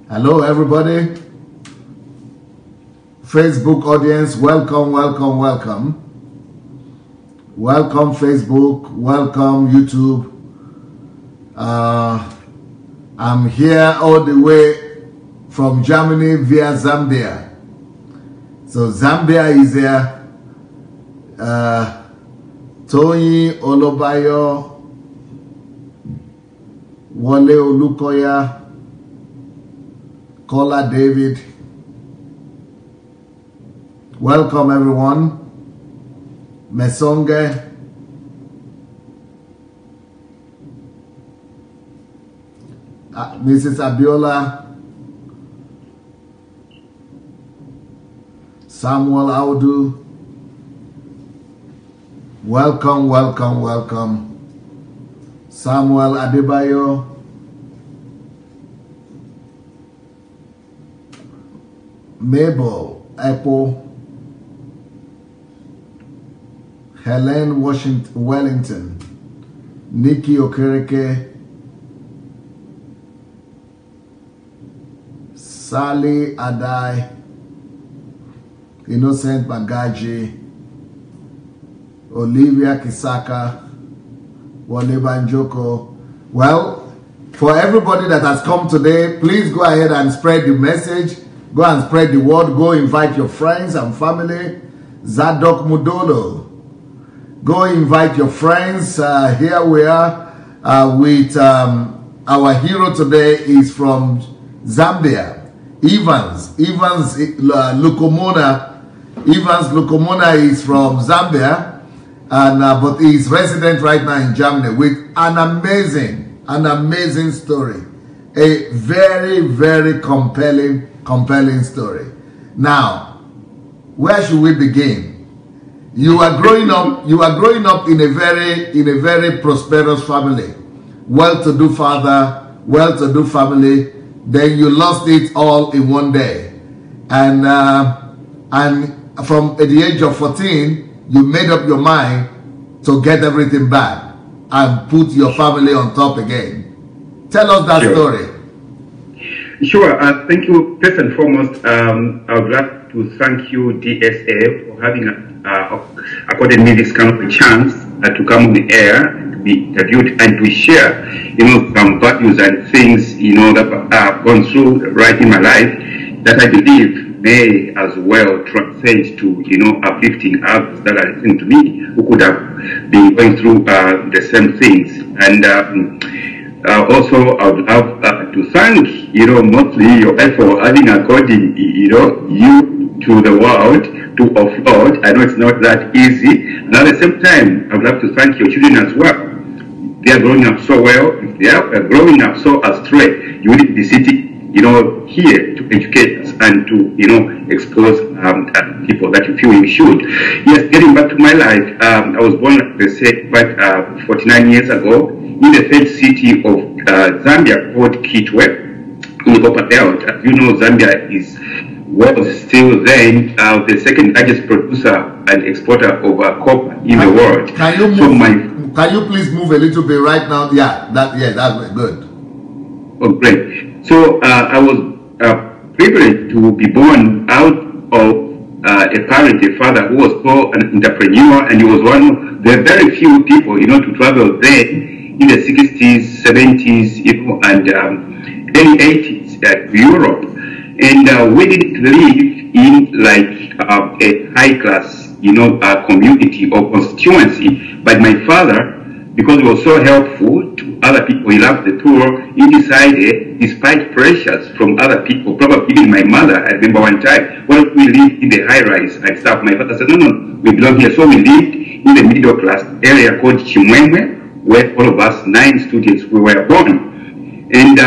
Hello, everybody. Facebook audience, welcome, welcome, welcome. Welcome, Facebook. Welcome, YouTube. I'm here all the way from Germany via Zambia. So Zambia is here. Tony Olobayo, Wale Olukoya, Kola David. Welcome everyone. Mesonge. Mrs. Abiola. Samuel Audu. Welcome, welcome, welcome. Samuel Adebayo. Mabel Apple. Helen Wellington. Nikki Okereke. Sally Adai. Innocent Bagaji. Olivia Kisaka. Wale Banjoko. Well, for everybody that has come today, please go ahead and spread the message. Go and spread the word. Go invite your friends and family. Zadok Mudolo. Go invite your friends. Here we are with our hero today is from Zambia. Evans Lukomona. Evans Lukomona is from Zambia. And but he's resident right now in Germany with an amazing story, a very compelling story. Now, where should we begin? You are growing up in a very prosperous family, well-to-do father, well-to-do family. Then you lost it all in one day, and from at the age of 14. You made up your mind to get everything back and put your family on top again. Tell us that story. Sure. Thank you. First and foremost, I would like to thank you, DSA, for having accorded me this kind of a chance to come on the air and to be interviewed and to share, some values and things, that I've gone through right in my life that I believe may as well translate to, uplifting others that are listening to me who could have been going through the same things. And also, I would love to thank, mostly your effort having according, you to the world to offload. I know it's not that easy. And at the same time, I would love to thank your children as well. They are growing up so well. If they are growing up so astray, you will be sitting here to educate us and to, expose people that you feel you should. Yes, getting back to my life, I was born, like they said, quite 49 years ago in the third city of Zambia called Kitwe in the copper belt. As you know, Zambia was still then the second largest producer and exporter of copper in the world. Can you please move a little bit right now? That's good. Oh, great. So I was privileged to be born out of a father who was so an entrepreneur, and he was one of the very few people, to travel there in the 60s, 70s, and early 80s to Europe. And we didn't live in like a high class, community or constituency. But my father, because he was so helpful to other people, he loved the tour, he decided, despite pressures from other people, probably even my mother, I remember one time, when we lived in the high-rise and stuff, my father said, no, we belong here. So we lived in the middle-class area called Chimwemwe, where all of us 9 students, we were born. And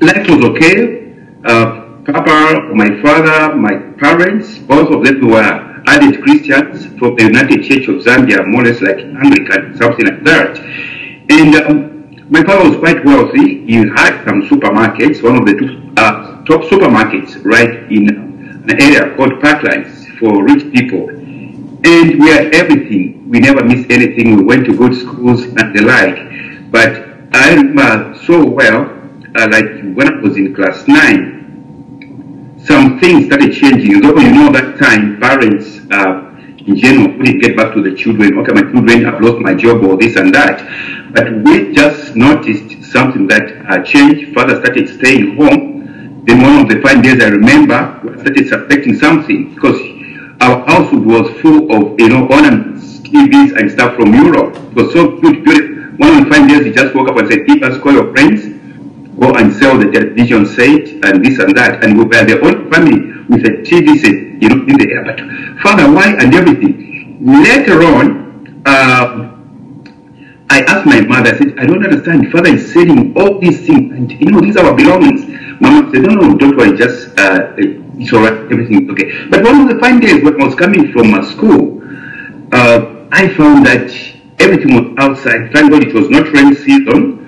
life was okay. Papa, my father, my parents, both of them were added Christians from the United Church of Zambia, more or less like Anglican, something like that. And my father was quite wealthy. He had some supermarkets, one of the top supermarkets right in an area called Parklines for rich people. And we had everything. We never missed anything. We went to good schools and the like. But I remember so well like when I was in class 9, some things started changing. Though you know that time parents in general couldn't get back to the children. Okay, my children have lost my job or this and that. But we just noticed something that changed. Father started staying home. Then one of the fine days I remember, we started suspecting something because our household was full of, ornaments, TVs and stuff from Europe. It was so cute, beautiful. One of the fine days he just woke up and said, "Keep us, call your friends, go and sell the television set and this and that." And we were the only family with a TV set, in the air. But Father, why and everything? Later on, I asked my mother, I said, "I don't understand. Father is selling all these things and these are our belongings." Mama said, "No, don't worry, just it's all right, everything is okay." But one of the fine days when I was coming from school, I found that everything was outside. Thank God it was not rain season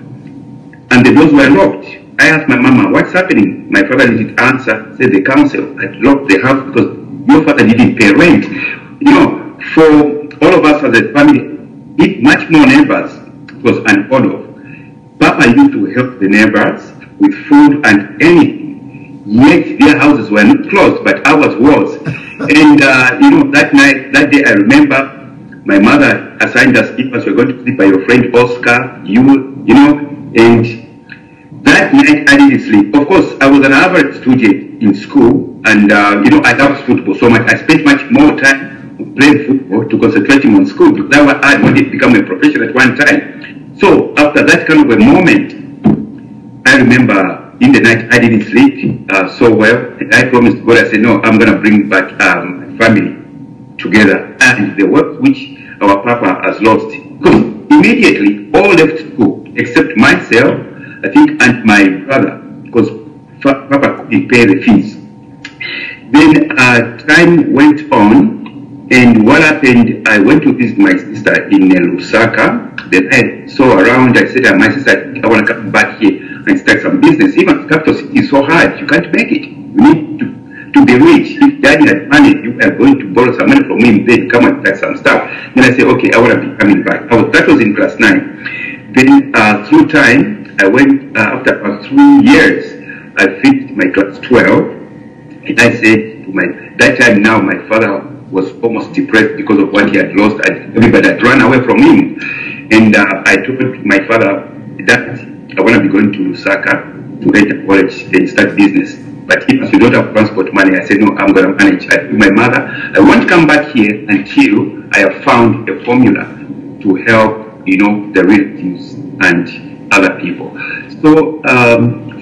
and the doors were locked. I asked my mama, "What's happening?" My father didn't answer. Said the council had locked the house because your father didn't pay rent. For all of us as a family, if much more neighbors, it was unheard of. Papa used to help the neighbors with food and anything. Yet their houses were not closed, but ours was. And that day I remember my mother assigned us people. "We're going to sleep by your friend Oscar, and that night I didn't sleep. Of course, I was an average student in school, and I loved football so much. I spent much more time playing football to concentrating on school because I wanted to become a professional at one time. So after that kind of a moment, I remember in the night I didn't sleep so well, and I promised God, I said, "No, I'm going to bring back my family together and the work which our Papa has lost." Because immediately all left school except myself, I think, and my brother, because Papa couldn't pay the fees. Then time went on, and what happened, I went to visit my sister in Lusaka. Then I saw around, I said to my sister, "I want to come back here and start some business. Even capital city is so hard, you can't make it. You need to be rich. If Daddy had money, you are going to borrow some money from him, then come and start some stuff." Then I said, "Okay, I want to be coming back." That was in class 9. Then through time, I went, after about 3 years, I finished my class 12. And I said that time now my father was almost depressed because of what he had lost, and everybody had run away from him. And I told my father that I want to be going to Lusaka to enter college and start business. But if you don't have transport money, I said, "No, I'm going to manage." I told my mother, "I won't come back here until I have found a formula to help, the relatives and other people." So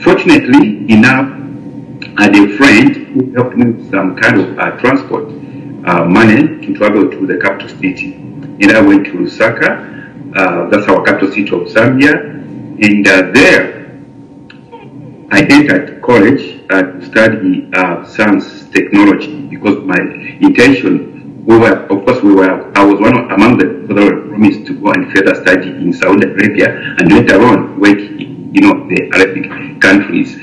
fortunately enough, I had a friend who helped me with some kind of transport money to travel to the capital city. And I went to Lusaka, that's our capital city of Zambia, and there I entered college to study science technology because my intention, I was among the people that were promised to go and further study in Saudi Arabia and later on work in, the Arabic countries.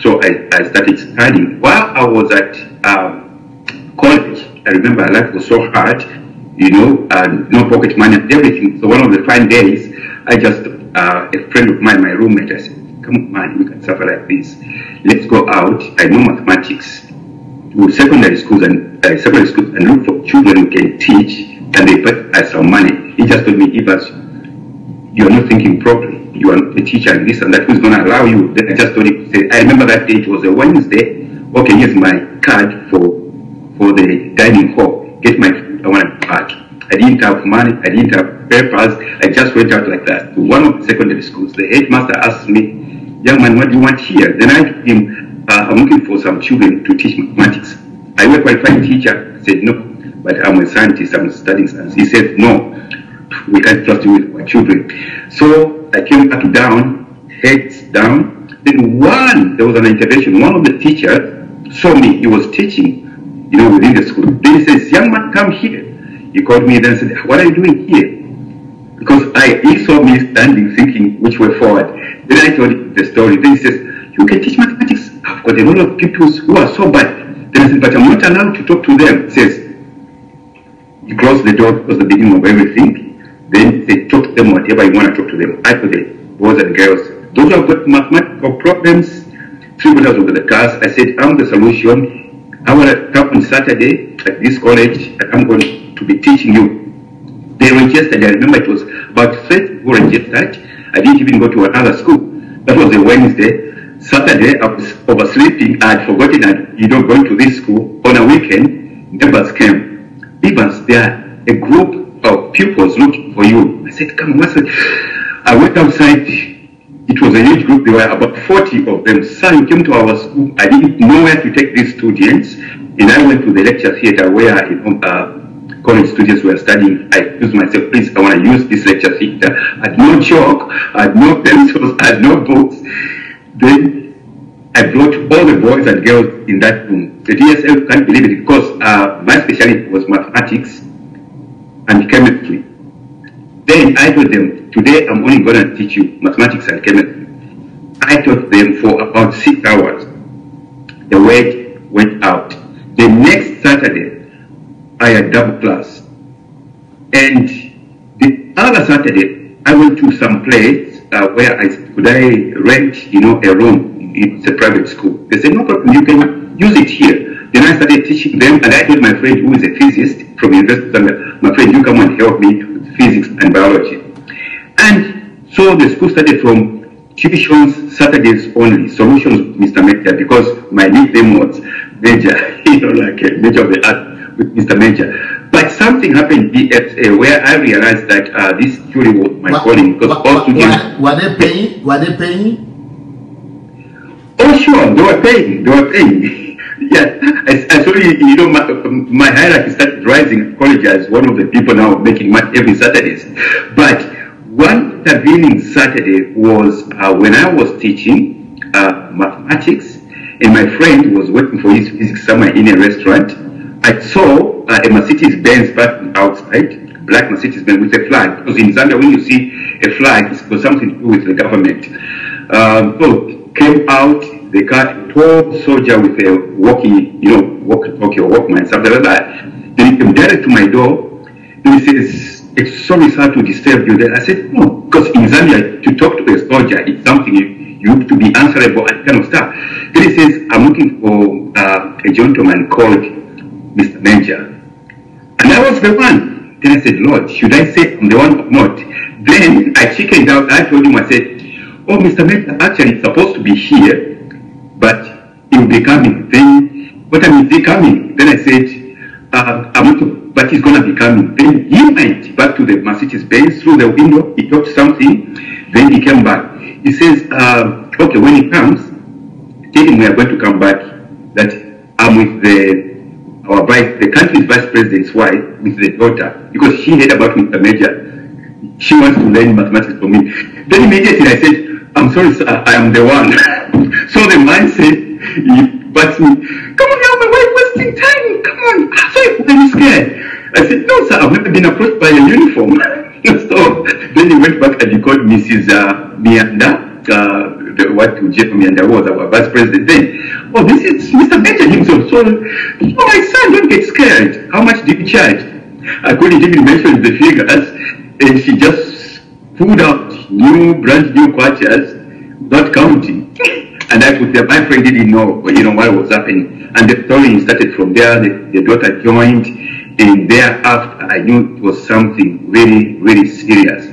So I started studying. While I was at college, I remember life was so hard, and no pocket money and everything. So one of the fine days, I just, a friend of mine, my roommate, I said, "Come on, man, we can suffer like this. Let's go out. I know mathematics to secondary schools and look for children who can teach, and they pay us some money." He just told me, "Ibas, you are not thinking properly. You are not a teacher and this and that. Who's going to allow you?" Then I just told him, I remember that day, it was a Wednesday. "Okay, here's my card for the dining hall. Get my food. I want to back." I didn't have money. I didn't have papers. I just went out like that to one of the secondary schools. The headmaster asked me, "Young man, what do you want here?" Then I told him, "I'm looking for some children to teach mathematics. Are you a qualified teacher?" I said, "No, but I'm a scientist. I'm studying science." He said, "No, we can't trust you with our children." So I came back down, heads down. Then there was an intervention. One of the teachers saw me. He was teaching, within the school. Then he says, "Young man, come here." He called me then and said, "What are you doing here?" Because he saw me standing thinking which way forward. Then I told him the story. Then he says, "You can teach mathematics. I've got a lot of people who are so bad." Then I said, "But I'm not allowed to talk to them." He says, he closed the door because the beginning of everything. Then they talk to them whatever you want to talk to them. I told the boys and girls, Those who have got mathematical problems, 3 quarters of the class, I said, I'm the solution. I want to come on Saturday at this college, and I'm going to be teaching you. They registered. I remember it was about 30 who registered. I didn't even go to another school. That was a Wednesday. Saturday, I was oversleeping. I had forgotten that going to this school. On a weekend, neighbors came. Neighbors, there, a group of pupils looking for you. I said, come on. I went outside. It was a huge group. There were about 40 of them. So I came to our school. I didn't know where to take these students. And I went to the lecture theater where college students were studying. I accused myself, please, I want to use this lecture theater. I had no chalk, I had no pencils, I had no books. Then I brought all the boys and girls in that room. The DSL can't believe it because my specialty was mathematics and chemistry. Then I told them, today I'm only going to teach you mathematics and chemistry. I taught them for about 6 hours. The word went out. The next Saturday, I had double class. And the other Saturday, I went to some place where could I rent, a room. It's a private school. They said, no problem, you can use it here. Then I started teaching them, and I told my friend who is a physicist from University of Zambia, my friend, you come and help me with physics and biology. And so the school started from tuitions, Saturdays only, solutions with Mr. Major, because my nickname was Major, like a Major of the Art with Mr. Major. But something happened where I realized that this theory was my calling, because all students... Were they paying? Were they paying? Oh, sure, they were paying. They were paying. Yeah, I saw my hierarchy started rising at college as one of the people now making money every Saturdays. But one intervening Saturday was when I was teaching mathematics, and my friend was working for his physics somewhere in a restaurant. I saw a Mercedes-Benz parked outside, black Mercedes-Benz with a flag. Because in Zambia, when you see a flag, it's got something to do with the government. So came out the car, a tall soldier with a walkie-talkie or Walkman, something like that. Then he came direct to my door. Then he says, "It's sorry, sir, to disturb you." Then I said, "No," because in Zambia, to talk to a soldier, it's something you have to be answerable and kind of stuff. Then he says, "I'm looking for a gentleman called Mr. Major." And I was the one. Then I said, "Lord, should I say I'm the one or not?" Then I chickened out. I told him, I said, "Oh, Mr. Major, actually, it's supposed to be here, but he'll be coming." Then, "What time is he coming?" Then I said, "I'm not, but he's going to be coming." Then he went back to the Mercedes-Benz through the window. He talked something. Then he came back. He says, "Okay, when he comes, tell him we are going to come back, that I'm with the country's vice president's wife, with the daughter, because she heard about Mr. Major. She wants to learn mathematics from me." Then immediately I said, "I'm sorry, sir, I am the one." So the man said, "But come on now, my wife wasting time. Come on. Sorry, are you scared?" I said, "No, sir, I've never been approached by a uniform." So then he went back and he called Mrs. Mianda, what Jeff Mianda was, our vice president then. "Oh, this is Mr. Major himself. So, oh, my son, don't get scared. How much did you charge?" I couldn't even mention the figures, and she just pulled out brand new quarters, not counting. And I put them, my friend didn't know, what was happening. And the story started from there. The daughter joined, and thereafter I knew it was something really, really serious.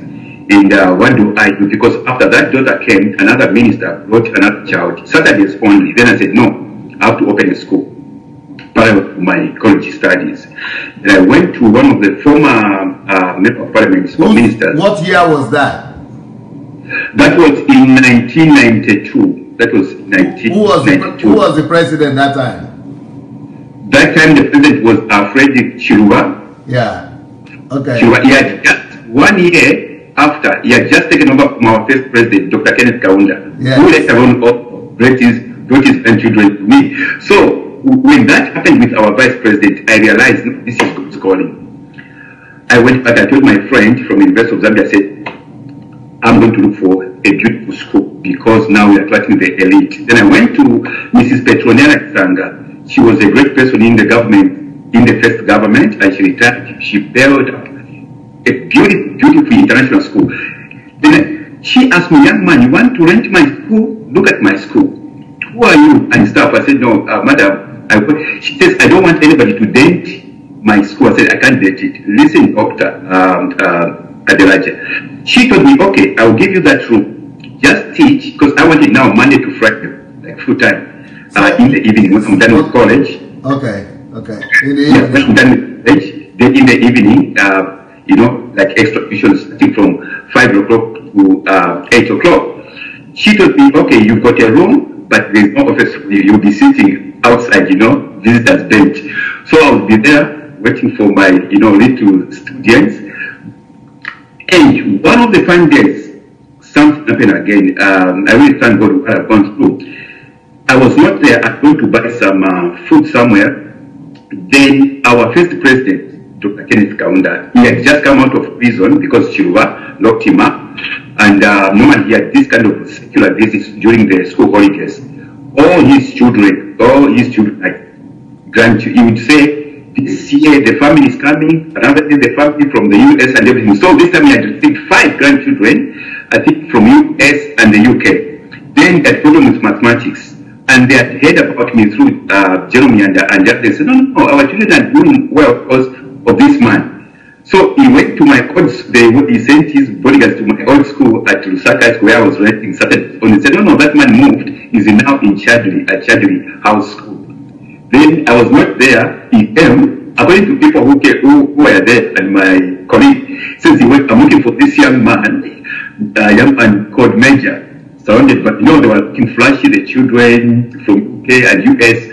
And what do I do? Because after that daughter came, another minister brought another child, Saturdays only. Then I said, no, I have to open a school, parallel to my college studies. And I went to one of the former member of parliament ministers. What year was that? That was in 1992. That was 1992. Who was the president that time? That time the president was Frederick Chiruba. Yeah. Okay. Chiruba, he had just 1 year after, he had just taken over from our first president, Dr. Kenneth Kaunda, yes, who later on brought his grandchildren to me. So when that happened with our vice president, I realized this is God's calling. I went back, I told my friend from the University of Zambia, I said, I'm going to look for a beautiful school because now we are attracting the elite. Then I went to Mrs. Petronella Sanga. She was a great person in the government, in the first government, and she retired. She built up a beautiful international school. Then She asked me, young man, you want to rent my school? Look at my school. Who are you? And stuff. I said, no, madam. She says, I don't want anybody to dent my school. I said, I can't dent it. Listen, Dr. Adelaja. She told me, okay, I'll give you that room. Just teach, because I want it now Monday to Friday, like full time. In the evening, when I'm done with college. Okay. In the evening. When I'm done with college, then in the evening, you know, like extra tuition starting from 5 o'clock to 8 o'clock. She told me, okay, you've got a room, but there's no office for you. You'll be sitting outside, you know, visitors bench. So I'll be there waiting for my, you know, little students. And one of the fun days, something happened again. I really thank God for what I've gone through. I was not there. I went to buy some food somewhere. Then our first president, Dr. Kenneth Kaunda, he had just come out of prison because Chiruba locked him up. And normally he had this kind of secular visits during the school holidays. All his children, like grandchildren, he would say, this year the family is coming, another day the family from the US and everything. So this time he had received 5 grandchildren, I think from US and the UK. Then that problem with mathematics. And they had heard about me through Jeremy and they said, no, our children are doing well because of this man. So he went to my old school, he sent his bodyguards to my old school at Lusaka, where I was renting Saturday. And he said, no, that man moved, he's now in Chadley, at Chadley House School. Then I was not there, he came, according to people who were there and my colleague, since he went, I'm looking for this young man called Major. Surrounded, but you know, they were looking flashy, the children from UK and US.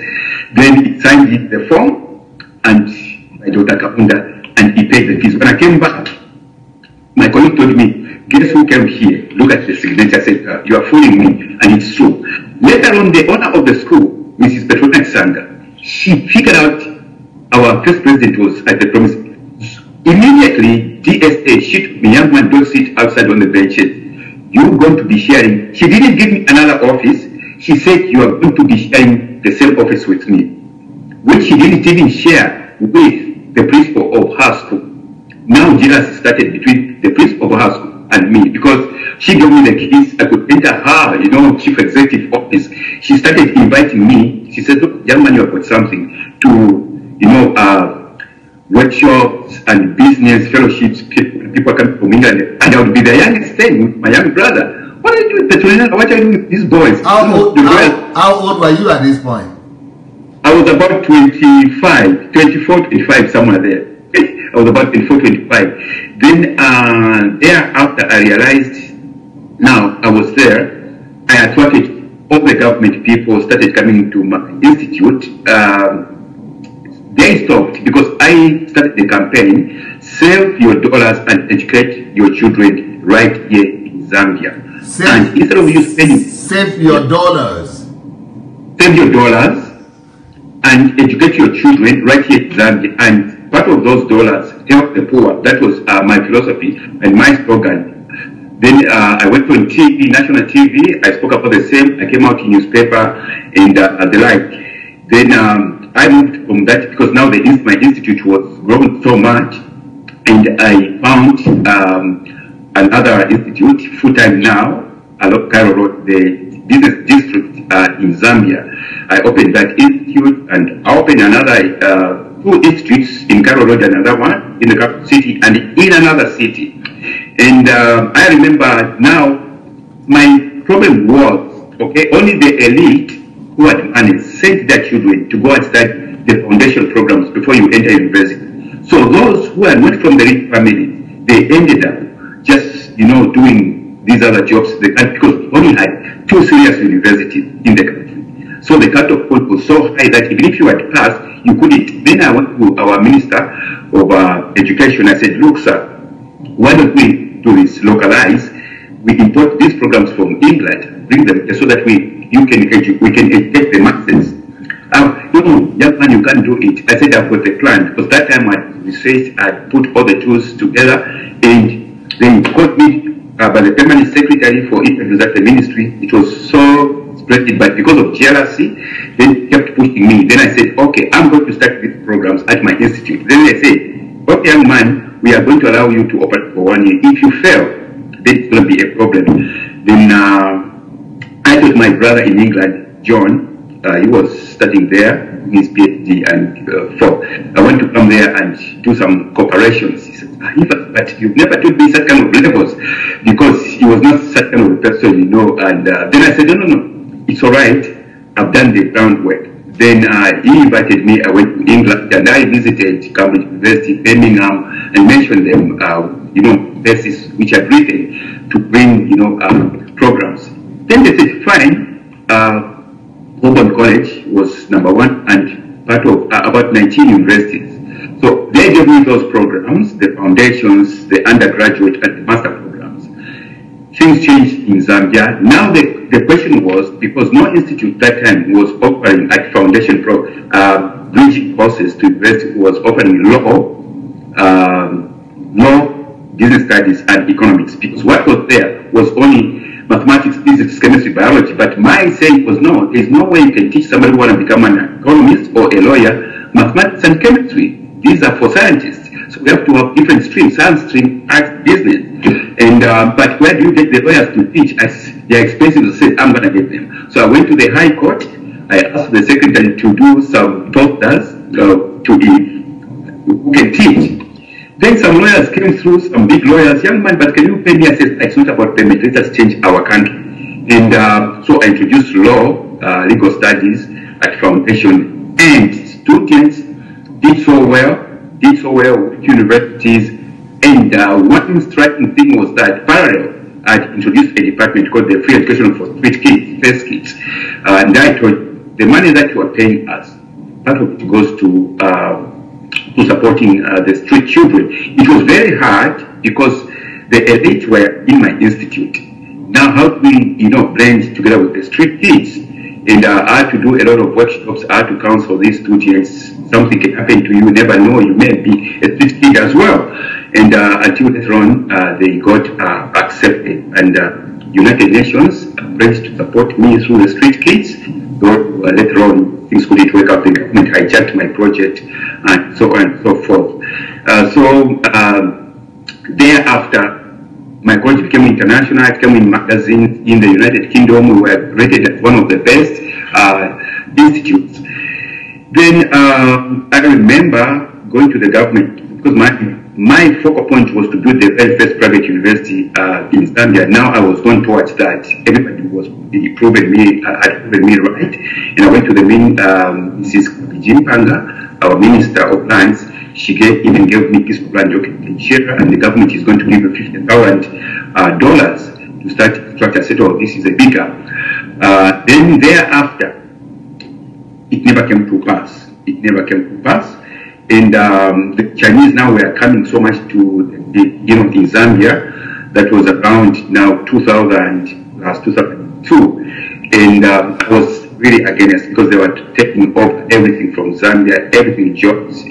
Then he signed the form, and my daughter Kaunda, and he paid the fees. When I came back, my colleague told me, guess who came here? Look at the signature. I said, you are fooling me, and it's true. Later on, the owner of the school, Mrs. Petrona Sanga, she figured out our first president was at the promise. Immediately, DSA, she told me, young man, don't sit outside on the benches. You're going to be sharing. She didn't give me another office. She said, you are going to be sharing the same office with me, which she didn't even share with the principal of her school. Now jealousy started between the principal of her school and me, because she gave me the keys. I could enter her, you know, chief executive office. She started inviting me. She said, look, young man, you have got something to, you know, workshops and business fellowships. People come from England, and I would be the youngest then with my young brother. What are you doing, Petrona? What are you doing with these boys? How old were you at this point? I was about 25, 24, 25, somewhere there. I was about 24, 25. Then thereafter, I realized, now I was there, I attracted all the government people, started coming to my institute. They stopped because I started the campaign, save your dollars and educate your children right here in Zambia. And instead of you spending... Save your dollars. Save your dollars and educate your children right here in Zambia. And part of those dollars, help the poor. That was my philosophy and my slogan. Then I went on TV, national TV. I spoke about the same. I came out in newspaper and the like. Then I moved from that because now my institute was growing so much, and I found another institute full-time now, along Cairo Road, the business district in Zambia. I opened that institute, and I opened another 2 institutes in Cairo Road, another one in the capital city, and in another city. And I remember now, my problem was, okay, only the elite who had money sent their children to go and study the foundation programs before you enter university. So those who are not from the rich family, they ended up just, you know, doing these other jobs because we only had 2 serious universities in the country. So the cut-off point was so high that even if you had passed, you couldn't. Then I went to our Minister of Education. I said, look, sir, why don't we do this, localize? We import these programs from England, bring them so that we can educate the masses. You know, young man, you can't do it. I said, I've got a plan, because that time I researched, I put all the tools together, and they called me by the permanent secretary for interviews at the ministry. It was so splendid, but because of jealousy, they kept pushing me. Then I said, okay, I'm going to start these programs at my institute. Then they said, okay, young man, we are going to allow you to operate for 1 year. If you fail, then it's going to be a problem. Then I told my brother in England, John, he was studying there, his PhD, and I want to come there and do some cooperations. He said, but you've never told me such kind of levels, because he was not such kind of person, you know. And then I said, no, it's all right. I've done the groundwork. Then he invited me. I went to England and I visited Cambridge University, Birmingham, and mentioned them, you know, thesis which I'd written to bring, you know, programs. Then they said, fine. Auburn College was number one and part of about 19 universities. So they gave me those programs, the foundations, the undergraduate and the master programs. Things changed in Zambia. Now the question was, because no institute that time was offering at foundation bridging courses to university, was offering law, business studies and economics, because what was there was only mathematics, physics, chemistry, biology. But my saying was, no, there's no way you can teach somebody who want to become an economist or a lawyer, mathematics and chemistry. These are for scientists. So we have to have different streams, science stream, arts, business. And but where do you get the lawyers to teach? They're expensive. To say, I'm going to get them. So I went to the High Court. I asked the secretary to do some talks who can teach. Then some lawyers came through, some big lawyers, young man, but can you pay me? I said, it's not about payment, let us change our country. And so I introduced law, legal studies at foundation, and students did so well with universities. And one striking thing was that parallel, I introduced a department called the Free Education for Street Kids, First Kids. And I told the money that you are paying us, part of it goes to supporting the street children. It was very hard because the elite were in my institute. Now how do we, you know, blend together with the street kids? And I had to do a lot of workshops. I had to counsel these students. Something can happen to you, never know, you may be a street kid as well. And until later on, they got accepted. And United Nations pledged to support me through the street kids. Though later on, things couldn't work out. The government hijacked my project, and so on and so forth. Thereafter, my project became international. It came in magazines in the United Kingdom. We were rated as one of the best institutes. Then I remember going to the government, because my focal point was to build the very first private university in Zambia. Now I was going towards that. Everybody was proving me, had proven me right. And I went to the Mrs. Jimpanga, our Minister of Lands. She even gave me piece of land share, and the government is going to give me $50,000 to start settle. This is a bigger. Then thereafter, it never came to pass. It never came to pass. And the Chinese now were coming so much to in Zambia. That was around now 2002. And I was really against, because they were taking off everything from Zambia, everything, jobs.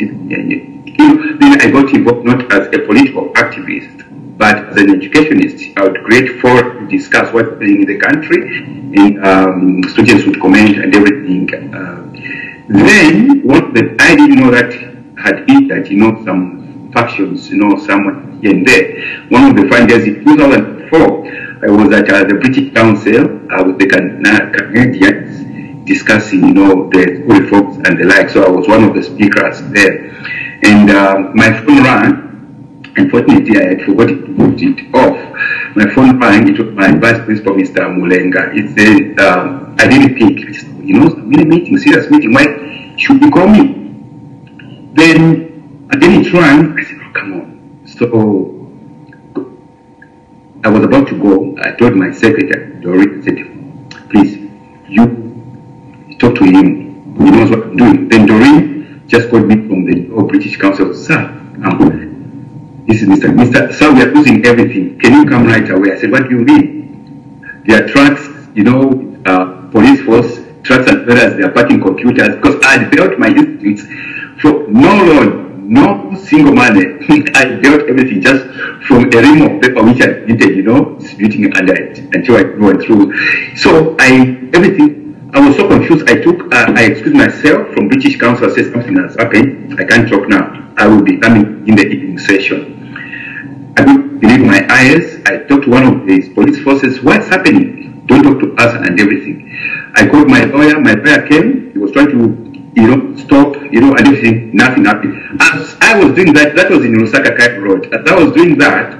Then I got involved not as a political activist, but as an educationist. I would create forums to discuss what's happening in the country, and students would comment and everything. Then I didn't know that had it that, some factions, someone here and there. One of the findings in 2004, I was at the British Council with the Canadians discussing, the school reforms and the like. So I was one of the speakers there. And my phone rang. Unfortunately, I had forgotten to put it off. My phone rang. It was my vice principal, Mr. Mulenga. It said, I didn't pick. I just, meeting, serious meeting. Why should you call me? Then it rang. I said, oh, come on. So I was about to go. I told my secretary, Doreen, I said, please, you talk to him. He knows what I'm doing. Then Doreen just called me from the British Council. Sir, this is Mr. Sir, we are losing everything. Can you come right away? I said, what do you mean? There are trucks, police force, trucks and trailers, they are parking computers, because I had built my institutes for no loan, no single money. I built everything just from a ream of paper which I printed, distributing under it until I went through. So I was so confused. I excused myself from British Council. I said, something has happened. I can't talk now. I will be coming in the evening session. I don't believe my eyes. I talked to one of these police forces. What's happening? Don't talk to us and everything. I called my lawyer. My lawyer came. He was trying to, stop, and everything. Nothing happened. As I was doing that, that was in Lusaka Kai Road. As I was doing that,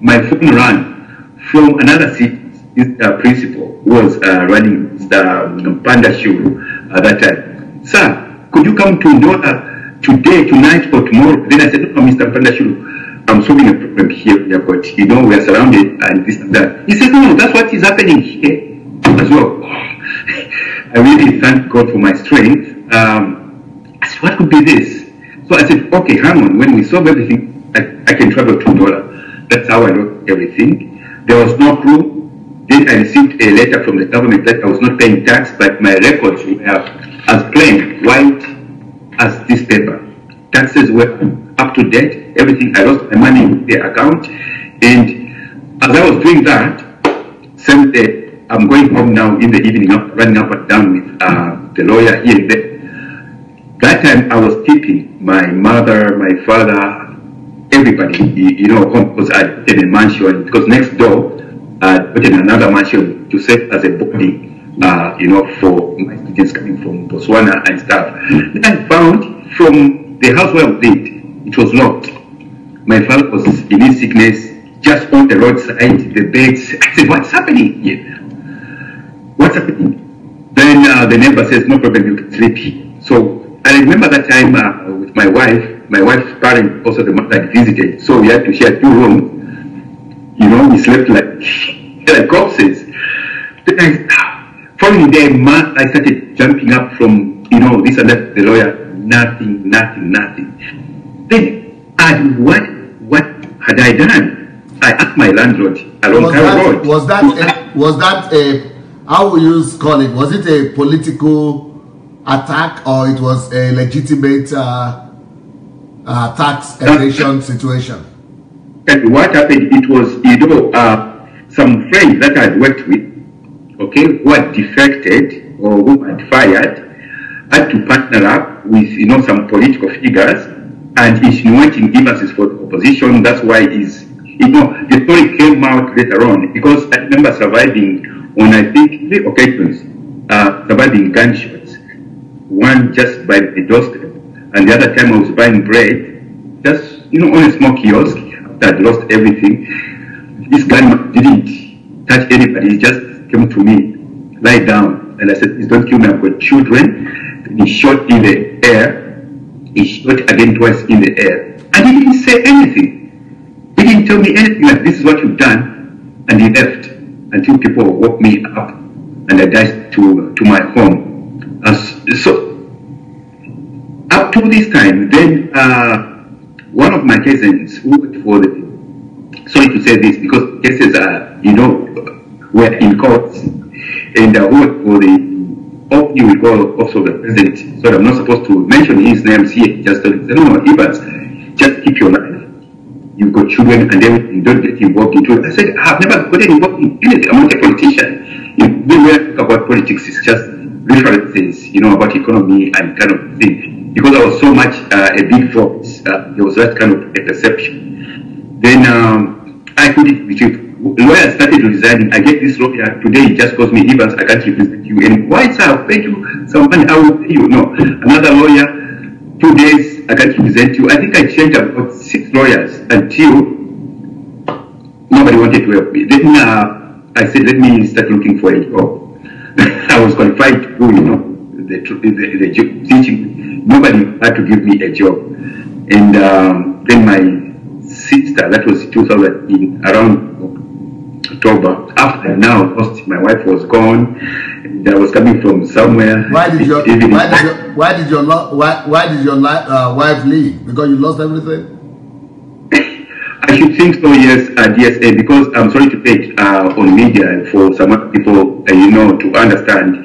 my phone ran from another city. This principal was running the Panda show at that time. Sir, could you come to Nora today, tonight, or tomorrow? Then I said, no, Mr. Panda show. I'm solving a problem here. We have got, we are surrounded and this and that. He says, no, that's what is happening here as well. I really thank God for my strength. I said, what could be this? So I said, okay, hang on. When we solve everything, I can travel $2. That's how I wrote everything. There was no clue. Then I received a letter from the government that I was not paying tax, but my records were as plain white as this paper. Taxes were up to date, everything. I lost my money in the account. And as I was doing that, same day, I'm going home now in the evening, running up and down with the lawyer here and there. That time I was keeping my mother, my father, everybody, home because I had a mansion, because next door I put in another mansion to serve as a body, for my students coming from Botswana and stuff. Then I found from the house where I lived, it was locked. My father was in his sickness, just on the roadside, the beds. I said, what's happening here? What's happening? Then the neighbor says, no problem, you can sleep here. So I remember that time with my wife's parents, also the mother had visited. So we had to share 2 rooms. We slept like corpses. Then following day, I started jumping up from, this and that, the lawyer. Nothing. Then, what had I done? I asked my landlord along Cairo Road. Was that a, how will you call it? Was it a political attack or it was a legitimate tax evasion situation? And what happened? It was, some friends that I had worked with, who had defected or who had fired, had to partner up with some political figures and insinuating grievances for the opposition. That's why the story came out later on, because I remember surviving on, I think, 3 occasions, surviving gunshots. One just by the doorstep, and the other time I was buying bread, just on a small kiosk. After I'd lost everything, this gunman didn't touch anybody. He just came to me, lie down, and I said, please don't kill me, I've got children. He shot in the air. He shot again twice in the air. And he didn't say anything. He didn't tell me anything like, this is what you've done. And he left until people woke me up and I died to my home. So, up to this time, then one of my cousins who worked for sorry to say this, because cases are, were in courts, and who worked for the you will call also the president, so I'm not supposed to mention his name here. Just tell him, no, Evans, just keep your life. You've got children and everything, don't get involved into it. I said, I've never gotten involved in anything. I'm not a politician. When we talk about politics, it's just references, about economy and kind of thing. Because I was so much a big voice, there was that kind of a perception. Then I couldn't retrieve. Lawyer started resigning. I get this lawyer today. He just calls me, Evans, I can't represent you. And why, sir? I'll pay you some money. I will pay you. No. Another lawyer, 2 days, I can't represent you. I think I changed about 6 lawyers until nobody wanted to help me. Then I said, let me start looking for a job. I was qualified to do, the job teaching. Nobody had to give me a job. And then my sister, that was 2000, around October, after now lost, my wife was gone, and I was coming from somewhere. Why did your wife leave? Because you lost everything? I should think so, yes, DSA, because I'm sorry to take on media and for some other people, to understand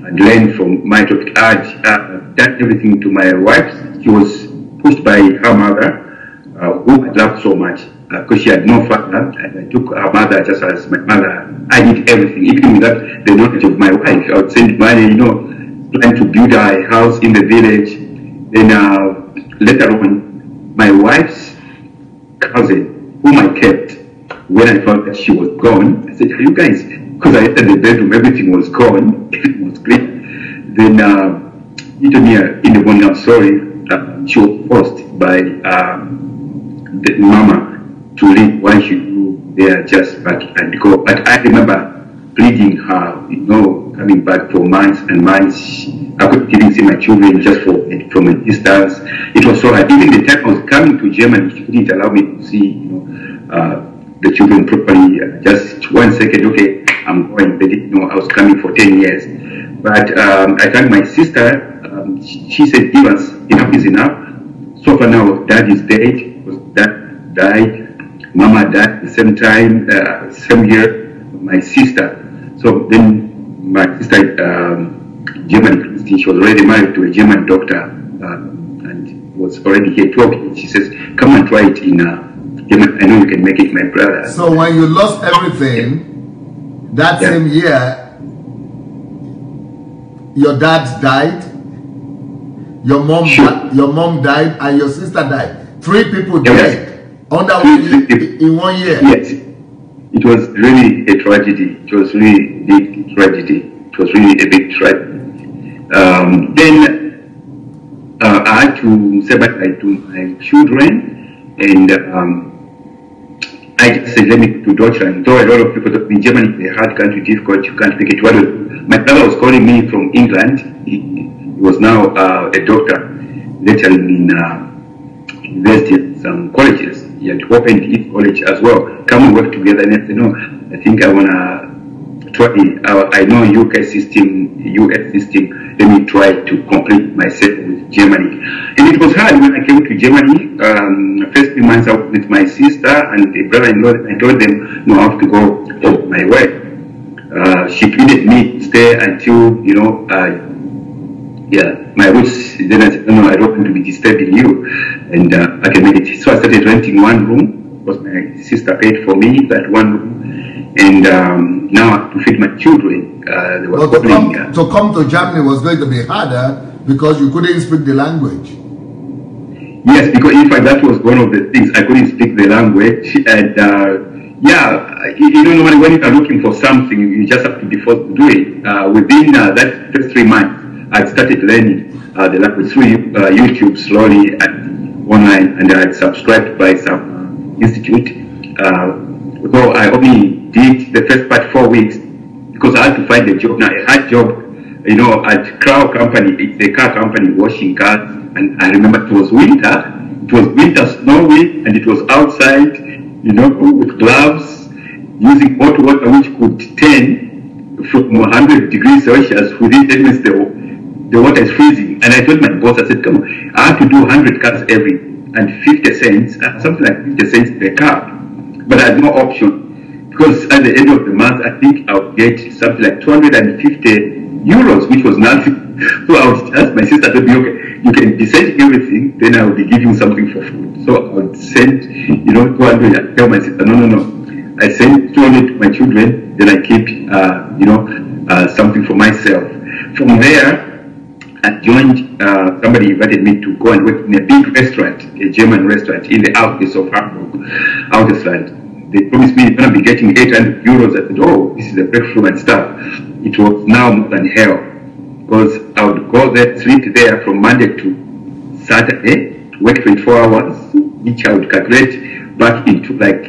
and learn from my topic. I had done everything to my wife. She was pushed by her mother, whom I loved so much. Because she had no father, and I took her mother just as my mother. I did everything, even without the knowledge of my wife. I would send money, trying to build a house in the village. Then later on, my wife's cousin, whom I kept. When I found that she was gone, I said, "Are you guys?" Because I entered the bedroom, everything was gone, everything was clean. Then he told me in the morning, "I'm sorry." She was forced by the mama to leave. Why should you there just back and go? But I remember pleading her, coming back for months and months. I couldn't see my children just from a distance. It was so hard. Even the time I was coming to Germany, she couldn't allow me to see, the children properly. Just 1 second, okay, I'm going. They didn't know I was coming for 10 years. But I thanked my sister. She said, "Give us, enough is enough." So for now, dad is dead. Dad died. Mama died at the same time, same year, my sister. So then my sister, German Christian, she was already married to a German doctor and was already here 12 years. She says, "Come and try it in German. I know you can make it, my brother." So when you lost everything, that same year, your dad died, your mom died, and your sister died. 3 people died in 1 year. Yes. It was really a tragedy. It was really a big tragedy. It was really a big tragedy. Then I had to say bye to my children, and I just said, "Let me go to Deutschland." Though a lot of people thought in Germany it's a hard country, difficult, you can't pick it. My brother was calling me from England. He was now a doctor, lecturing in university and some colleges. He had opened his college as well. Come and work together. And I said, "No, I think I want to try. I know UK system, US system. Let me try to complete myself with Germany." And it was hard when I came to Germany. First 3 months I was with my sister and the brother-in-law. I told them, "No, I have to go on my way." She pleaded me to stay until, my roots. Then I said, "No, I don't want to be disturbing you, and I can make it." So I started renting 1 room, because my sister paid for me that 1 room, and now to feed my children. They were to come to Germany was going to be harder because you couldn't speak the language. Yes, because in fact that was one of the things. I couldn't speak the language, and normally when you are looking for something, you just have to be forced to do it. Within that first 3 months, I started learning the language through YouTube slowly and online, and I subscribed by some institute. Though I only did the first part 4 weeks because I had to find a job. Now a hard job, at Crow Company, it's a car company washing cars, and I remember it was winter. It was winter, snowy, and it was outside, with gloves, using hot water which could turn from 100 degrees Celsius within 10 minutes. The water is freezing, and I told my boss, I said, "Come on, I have to do 100 cars and 50 cents, something like 50 cents per car." But I had no option, because at the end of the month, I think I would get something like 250 euros, which was nothing. So I would ask my sister to be, "Okay, you can be sending everything, then I will be giving something for food." So I would send, 200, and tell my sister, no. I send 200 to my children, then I keep, something for myself. From there, I joined, somebody invited me to go and work in a big restaurant, a German restaurant in the outskirts of Hamburg, Outland. They promised me I'm going to be getting 800 euros. I said, "Oh, this is a breakthrough and stuff." It was now more than hell, because I would go there, sleep there from Monday to Saturday, work 24 hours, which I would calculate back into like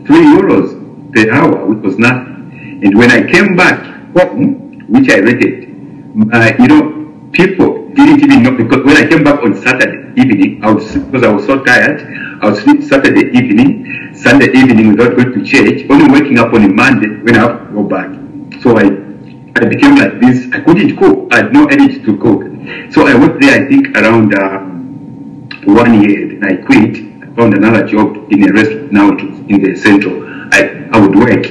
3 euros per hour, which was nothing. And when I came back home, which I rented, people didn't even know, because when I came back on Saturday evening, because I was so tired, I would sleep Saturday evening, Sunday evening without going to church, only waking up on a Monday when I have to go back. So I became like this. I couldn't cook. I had no energy to cook. So I worked there, I think, around 1 year. Then I quit. I found another job in a restaurant. Now it was in the central. I would work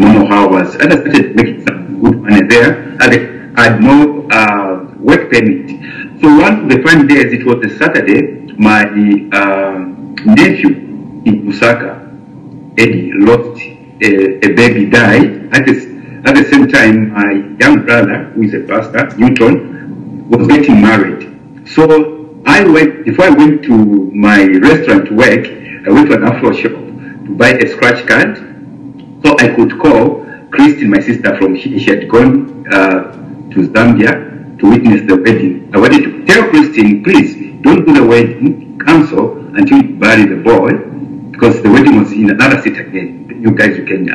normal hours, and I started making some good money there. I had no work permit. So one of the fun days, it was a Saturday, my nephew in Lusaka, Eddie, lost a baby, died. At the same time, my young brother, who is a pastor, Newton, was getting married. So before I went to my restaurant to work, I went to an Afro shop to buy a scratch card so I could call Christine, my sister, from she had gone to Zambia to witness the wedding. I wanted to tell Christine, please don't do the wedding, cancel until you bury the boy, because the wedding was in another city again. You guys, you can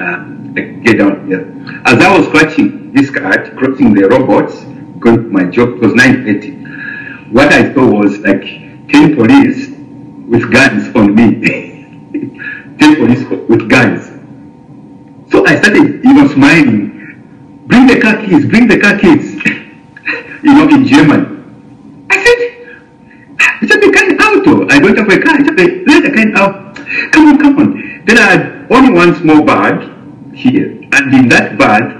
get down here. As I was scratching this card, crossing the robots, going to my job, it was 9:30. What I saw was like 10 police with guns on me. 10 police with guns. So I started, smiling. Bring the car keys, bring the car keys. In German. I said, it's a kind auto. I don't have a car. It's a let the kind out. Come on. Then I had only one small bag here. And in that bag,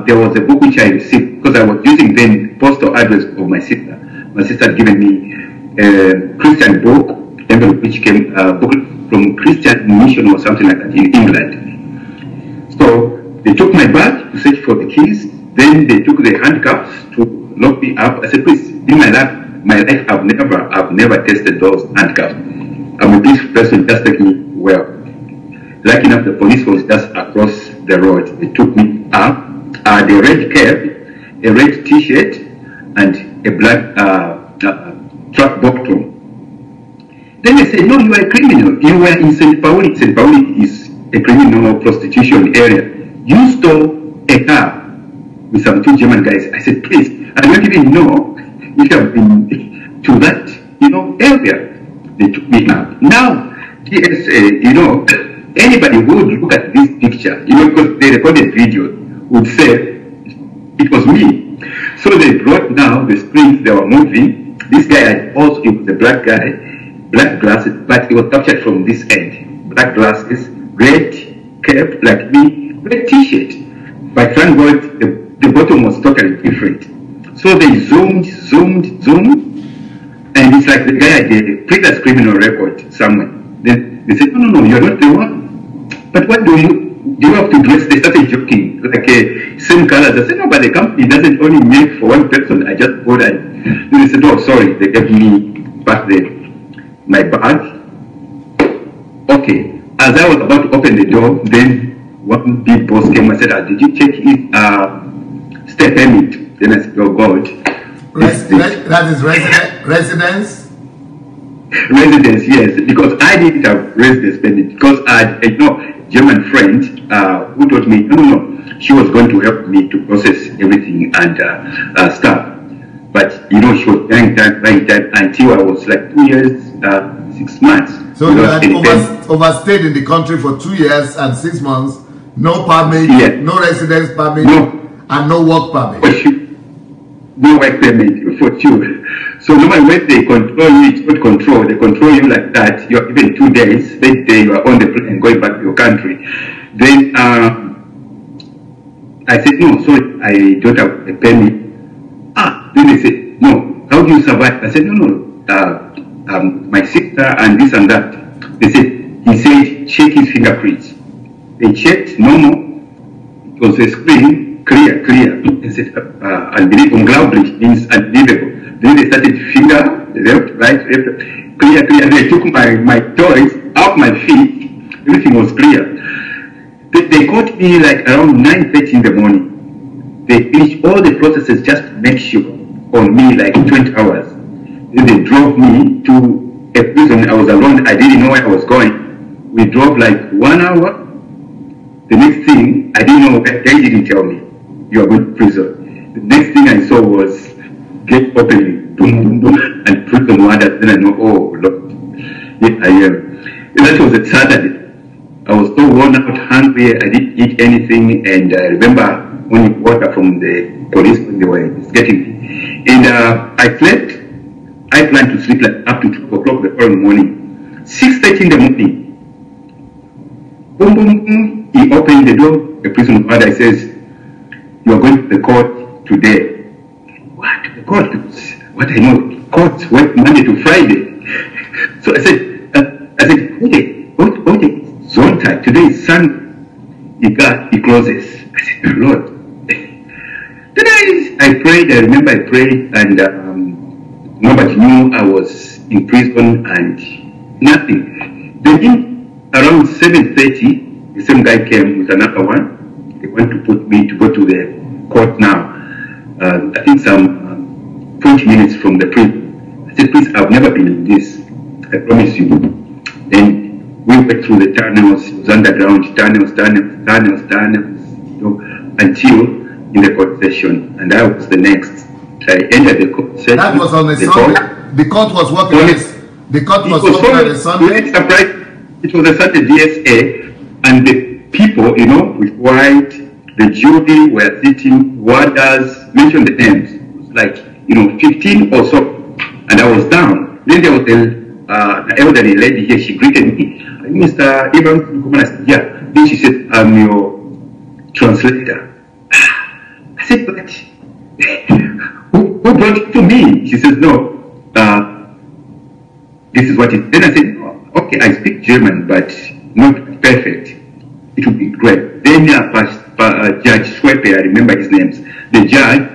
there was a book which I received because I was using then postal address of my sister. My sister had given me a Christian book, which came book from Christian Mission or something like that in England. So they took my bag to search for the keys. Then they took the handcuffs to lock me up. I said, please, in my life, I've never tested those handcuffs. I'm a peaceful person, just take me well. Lucky enough, the police was just across the road. They took me up. The red cap, a red T-shirt, and a black truck bottom. Then they said, no, you are a criminal. You were in St. Pauli. St. Pauli is a criminal prostitution area. You stole a car with some two German guys. I said, please, I don't even know if I've been to that, area. They took me up. Now, anybody who would look at this picture, because they recorded video, would say it was me. So they brought now the screens, they were moving. This guy had also, it was a black guy, black glasses, but he was captured from this end. Black glasses, red cap like me, red T-shirt. But thank God, the bottom was totally different. So they zoomed, and it's like the guy had a previous criminal record somewhere. Then they said, no, you're not the one. But what do you have to dress? They started joking, like same colors. I said, no, but the company doesn't only make for one person. I just bought it. Then they said, oh, sorry, they gave me back my bag. Okay, as I was about to open the door, then one big boss came and said, did you check it, step permit? Then I said, oh God. That is residence? Residence, yes, because I didn't have residence permit, because I had a German friend who told me, no, she was going to help me to process everything and stuff. But, she was buying time until I was like 2 years, 6 months. So you had overstayed in the country for 2 years and 6 months, no permit, no residence permit, and no work permit. For sure. No work permit, for sure. So normally when they control you, it's not control. They control you like that. You're even 2 days, next day you are on the plane going back to your country. Then I said, no, sorry, I don't have a permit. Then they said, no, how do you survive? I said, no, my sister and this and that. They said, he said, check his fingerprints. They checked, normal. It was a screen, clear. They said, unbelievable, unglaublich means unbelievable. Then they started finger, left, right, left, clear. They took my toys off my feet. Everything was clear. They caught me like around 9:30 in the morning. They finished all the processes just to make sure on me like 20 hours. Then they drove me to a prison. I was alone. I didn't know where I was going. We drove like 1 hour. The next thing, I didn't know, they didn't tell me, you are going to prison. The next thing I saw was gate opening, boom, and prison warders. Then I know, oh, Lord, yes, I am. And that was a Saturday. I was so worn out, hungry, I didn't eat anything, and I remember only water from the police when they were getting me. And I slept. I planned to sleep like up to 2 o'clock the following morning. 6:30 in the morning. Boom. He opened the door. The prison warder says, you are going to the court today. What? The court? What I know? Court, what, Monday to Friday? So I said, okay, Zonta, today is Sunday. He closes. I said, Lord. Then I prayed. I remember I prayed, and nobody knew I was in prison and nothing. Then around 7:30, the same guy came with another one. They want to put me to go to the court now. I think some 20 minutes from the prison. I said, please, I've never been in this. I promise you. Then we went through the tunnels, it was underground, tunnels, you know, until in the court session. And I was the next. I entered the court session. That was on a Sunday. The court was working on this. The court was working on a Sunday. It was a Sunday DSA, and the people, you know, with white, the jury were sitting, warders, mentioned the names. It was like, you know, 15 or so. And I was down. Then there was an elderly lady here. She greeted me. Mr. Lukomona. I said, yeah. Then she said, I'm your translator. I said, but who brought it to me? She says, no. This is what it is. Then I said, oh, okay, I speak German, but not perfect. It would be great. Then Judge Swepe, I remember his names. The judge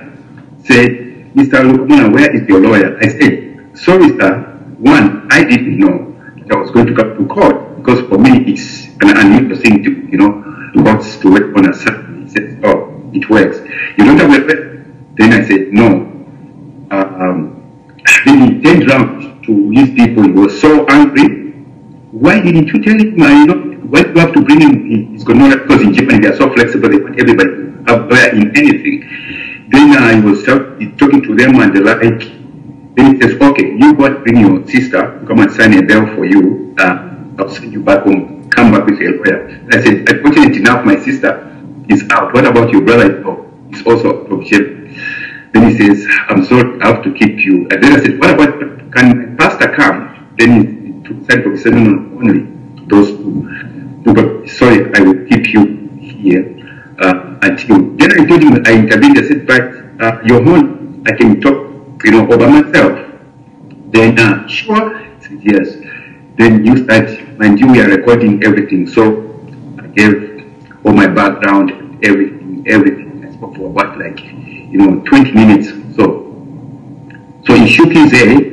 said, Mr. Lukomona, where is your lawyer? I said, sorry, sir. One, I didn't know that I was going to come to court, because for me it's an unusual thing to, you know, courts to work on a Saturday. He said, oh, it works. You don't have a pen? Then I said, no. Then he turned around to his people. He was so angry. Why didn't you tell him? You know, why do you have to bring him? He's going to, because in Japan they are so flexible. They want everybody to have lawyer in anything. Then he was talking to them and the like. Then he says, okay, you go and bring your sister, come and sign a bill for you. I'll send you back home. Come back with a lawyer. And I said, unfortunately enough, my sister is out. What about your brother? Oh, he's also out of jail. Then he says, I'm sorry, I have to keep you. And then I said, what about, can pastor come? Then he decided to say, no, only those two. But sorry, I will keep you here until. Then I told him, I intervened. I said, but your home, I can talk, you know, over myself. Then, sure? I said, yes. Then you start, mind you, we are recording everything. So I gave all my background, everything. I spoke for about, like, you know, 20 minutes. So he shook his head.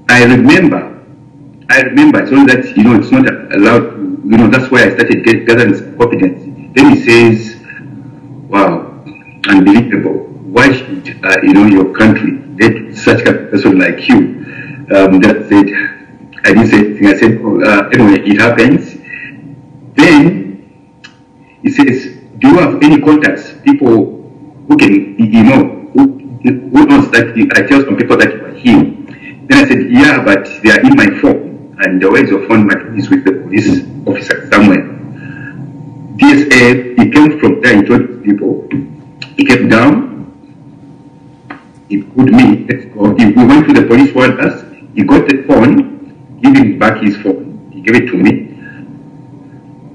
I remember, it's only that, you know, it's not allowed to, you know, that's why I started gathering some confidence. Then he says, wow, unbelievable. Why should, you know, your country let such a person like you? That said, I didn't say anything. I said, oh, anyway, it happens. Then he says, do you have any contacts? People who can, you know, who knows that I tell some people that you are here. Then I said, yeah, but they are in my phone. And the way your phone, my phone is with the police officer somewhere. DSA, he came from there, he told people, he came down, he put me, let's go. We went to the police warders, he got the phone, gave him back his phone, he gave it to me,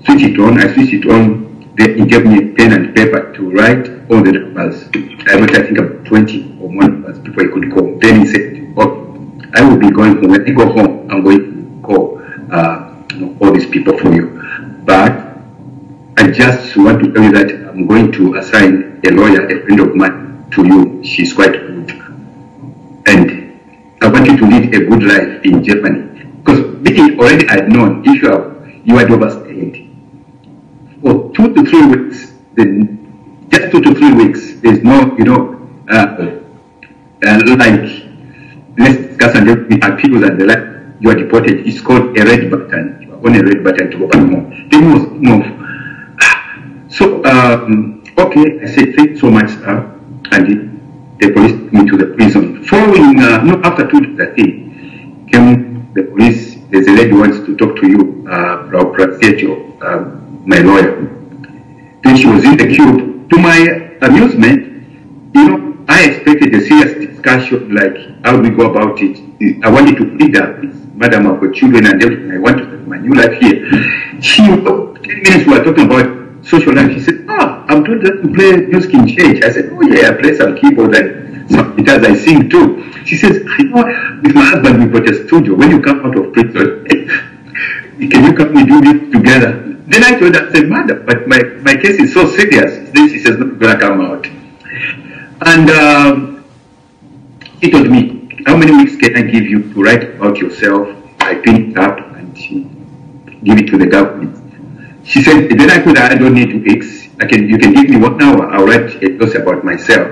switch it on, I switched it on, then he gave me a pen and paper to write all the numbers. I wrote, I think, about 20 or more numbers before he could go. Then he said, okay, I will be going home. When I go home, I'm going to call you know, all these people for you. But I just want to tell you that I'm going to assign a lawyer, a friend of mine, to you. She's quite good. And I want you to lead a good life in Germany. Because being already I'd known, if you had overstayed for 2 to 3 weeks, then just 2 to 3 weeks, there's no, you know, like, let's discuss and then appeals and the like, you are deported. It's called a red button. You are on a red button to go back home. Then was no. So, okay, I said, thank you so much, sir. And the police took me to the prison. Following, no, after 2 days, came the police. There's a lady who wants to talk to you, my lawyer. Then she was in the queue. To my amusement, you know, I expected a serious discussion, like how do we go about it. I wanted to plead that, madam, I've got children and everything. I want to start my new life here. 10 minutes we were talking about social life. She said, I'm told that to play music in church. I said, oh yeah, I play some keyboard and some guitars, I sing too. She says, you know, with my husband we got a studio. When you come out of prison, can you come and do it together? Then I told her, I said, madam, but my case is so serious. Then she says, no, I'm going to come out. And he told me, how many weeks can I give you to write about yourself? I picked it up and give it to the government. She said, then I told her, I don't need 2 weeks. You can give me 1 hour. I'll write a post about myself.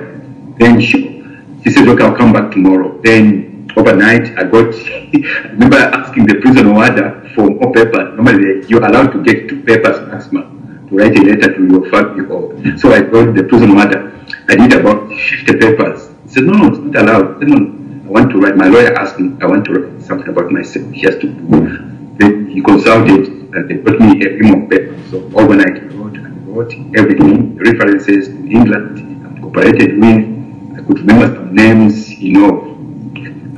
Then she said, okay, I'll come back tomorrow. Then overnight, I remember asking the prison warder for more papers. Normally, you're allowed to get 2 papers maximum to write a letter to your family. So I told the prison warder, I need about 50 papers. He said, no, it's not allowed. I said, no, I want to write. My lawyer asked me, I want to write something about myself. He has to do. Then he consulted and they got me a ream of paper. So overnight I wrote everything, references to England, I've cooperated with. I could remember some names,